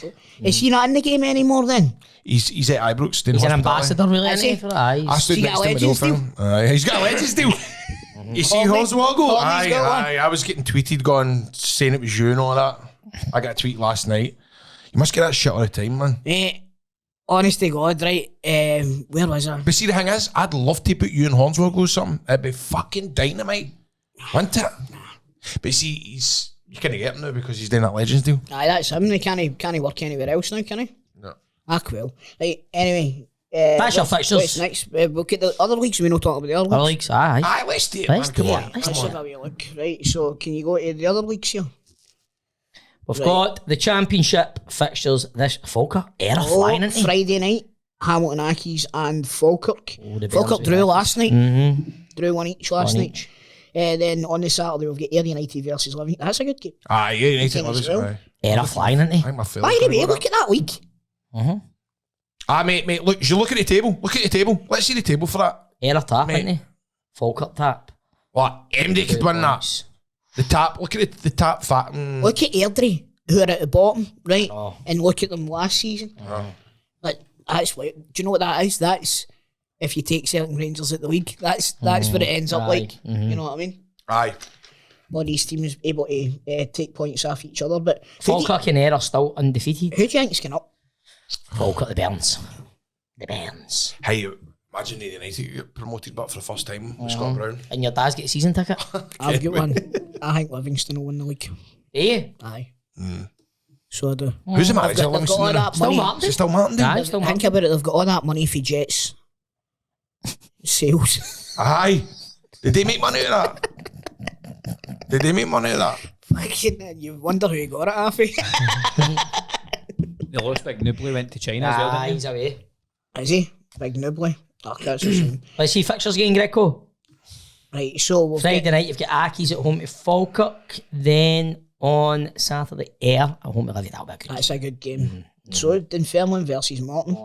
[SPEAKER 3] Is he not in the game anymore then?
[SPEAKER 1] He's at Ibrox.
[SPEAKER 2] He's an ambassador, really,
[SPEAKER 3] Is
[SPEAKER 2] isn't he?
[SPEAKER 3] he?
[SPEAKER 2] For that?
[SPEAKER 1] I stood
[SPEAKER 3] He
[SPEAKER 1] next
[SPEAKER 3] got
[SPEAKER 1] to
[SPEAKER 3] a
[SPEAKER 1] him with
[SPEAKER 3] Legends deal?
[SPEAKER 1] Phil. Aye, he's got a Legends deal. You see
[SPEAKER 3] Holmes
[SPEAKER 1] Hoswoggle? Aye,
[SPEAKER 3] got one.
[SPEAKER 1] aye. I was getting tweeted going, saying it was you and all that. I got a tweet last night. You must get that shit all the time, man.
[SPEAKER 3] Honest to God, right? Where was I?
[SPEAKER 1] But see, the thing is, I'd love to put you in Hornswoggle or something. It'd be fucking dynamite. Wouldn't it? But see, you can't get him now because he's doing that Legends deal.
[SPEAKER 3] Aye, that's him. He can't work anywhere else now, can he?
[SPEAKER 1] No.
[SPEAKER 3] Ah, cool. Right, anyway.
[SPEAKER 2] That's your fixtures.
[SPEAKER 3] What's next? We'll get the other leagues. We not talk about the other
[SPEAKER 2] Other
[SPEAKER 3] leagues.
[SPEAKER 2] leagues, aye.
[SPEAKER 1] Aye, let's do it, man.
[SPEAKER 2] Let's
[SPEAKER 1] Come
[SPEAKER 2] do
[SPEAKER 1] on.
[SPEAKER 2] it. Let's
[SPEAKER 1] Come
[SPEAKER 3] Let's
[SPEAKER 1] on.
[SPEAKER 3] have a wee look. Right, so can you go to the other leagues here?
[SPEAKER 2] We've got the championship fixtures this Falkirk. Era flying, isn't he?
[SPEAKER 3] Friday night, Hamilton Accies and Falkirk.
[SPEAKER 2] Oh, the
[SPEAKER 3] Falkirk
[SPEAKER 2] Bears
[SPEAKER 3] drew
[SPEAKER 2] with
[SPEAKER 3] last night. Drew one each last
[SPEAKER 2] One
[SPEAKER 3] night.
[SPEAKER 2] each.
[SPEAKER 3] Then on the Saturday, we've got Ayr United versus Living. That's a good game.
[SPEAKER 1] Aye, yeah, United
[SPEAKER 3] Think
[SPEAKER 1] love
[SPEAKER 3] as
[SPEAKER 1] us.
[SPEAKER 3] well.
[SPEAKER 1] Aye.
[SPEAKER 2] Era flying, isn't he?
[SPEAKER 1] I think my fella
[SPEAKER 3] By the
[SPEAKER 1] can
[SPEAKER 3] way,
[SPEAKER 1] go
[SPEAKER 3] look
[SPEAKER 1] that.
[SPEAKER 3] at that league.
[SPEAKER 1] Ah, mate, look, you look at the table. Look at the table. Let's see the table for that.
[SPEAKER 2] Era tap,
[SPEAKER 1] Mate.
[SPEAKER 2] isn't he? Falkirk tap.
[SPEAKER 1] What? MD could win that.
[SPEAKER 2] Points.
[SPEAKER 1] The tap. Look at the tap fat.
[SPEAKER 3] Look at Airdrie, who are at the bottom, right?
[SPEAKER 2] Oh.
[SPEAKER 3] And look at them last season. Like, that's what. Do you know what that is? That's if you take Celtic and Rangers at the league. That's what it ends up
[SPEAKER 2] Aye.
[SPEAKER 3] like. You know what I mean?
[SPEAKER 1] Aye.
[SPEAKER 3] All these teams able to take points off each other. But
[SPEAKER 2] Falkirk and Ayr are still undefeated.
[SPEAKER 3] who do you think's going up?
[SPEAKER 2] Falkirk, the Burns. The Burns.
[SPEAKER 1] Hey, imagine the United get promoted back for the first time with Scott Brown.
[SPEAKER 2] And your dad's got a season ticket.
[SPEAKER 3] I've got one. I think Livingston will win the league.
[SPEAKER 2] Eh?
[SPEAKER 3] Aye. So I do.
[SPEAKER 1] Who's the
[SPEAKER 3] They've
[SPEAKER 1] manager?
[SPEAKER 3] got all
[SPEAKER 1] Livingston now?
[SPEAKER 3] that
[SPEAKER 2] Still
[SPEAKER 3] money.
[SPEAKER 2] Martin.
[SPEAKER 1] Is it still Martin?
[SPEAKER 2] Aye, still
[SPEAKER 3] Think about it. They've got all that money for Jets sales.
[SPEAKER 1] Aye. Did they make money out of that? Did they make money out of that?
[SPEAKER 3] Fucking, you wonder who you got it off of.
[SPEAKER 4] They lost Big Nubly, went to China as well,
[SPEAKER 2] Aye,
[SPEAKER 4] didn't
[SPEAKER 2] he's away.
[SPEAKER 3] Is he? Big Nubly. That's a shame.
[SPEAKER 2] Let's see fixtures again, Greco.
[SPEAKER 3] Right, so we've
[SPEAKER 2] Friday night, you've got Accies at home to Falkirk. Then on Saturday, Ayr at home to Livy. That'll be a good game.
[SPEAKER 3] That's a good game. So Dunfermline versus Morton.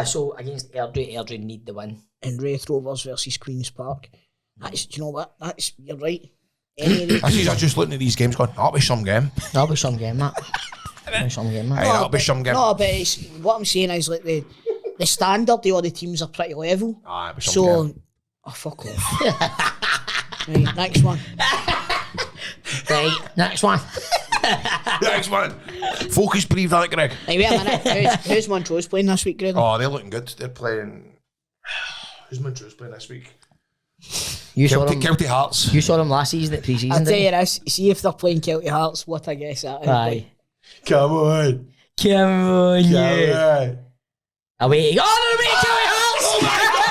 [SPEAKER 2] So against Airdrie need the win.
[SPEAKER 3] And Wraith Rovers versus Queen's Park. That's, do you know what? You're right. Any of the
[SPEAKER 1] I'm just looking at these games going, that'll be some game.
[SPEAKER 2] That'll be some game, that. That'll be some game, that.
[SPEAKER 1] Aye, that'll be some game.
[SPEAKER 3] No, but it's, what I'm saying is like the standard of all the teams are pretty level.
[SPEAKER 1] Aye, it'll be some
[SPEAKER 3] So,
[SPEAKER 1] game.
[SPEAKER 3] oh fuck off. Right, next one.
[SPEAKER 2] Right, next one.
[SPEAKER 1] Next one. Focus brief that, Greg.
[SPEAKER 3] Right, wait a minute. Who's Montrose playing this week, Greg?
[SPEAKER 1] Oh, they're looking good. They're playing... Who's Montrose playing this week?
[SPEAKER 2] You saw them.
[SPEAKER 1] Kelty Hearts.
[SPEAKER 2] You saw them last season at pre-season.
[SPEAKER 3] I'll tell you
[SPEAKER 2] didn't
[SPEAKER 3] this, see if they're playing Kelty Hearts, what I guess that is.
[SPEAKER 2] Aye.
[SPEAKER 1] Come on.
[SPEAKER 2] Come on, yeah.
[SPEAKER 1] on.
[SPEAKER 2] Away. Oh, they're away, Kelly Hearts!
[SPEAKER 1] Oh my God!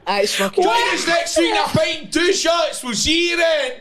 [SPEAKER 3] That's fucking...
[SPEAKER 1] Join us next week. I'm Pint 2 shots. We'll see you then.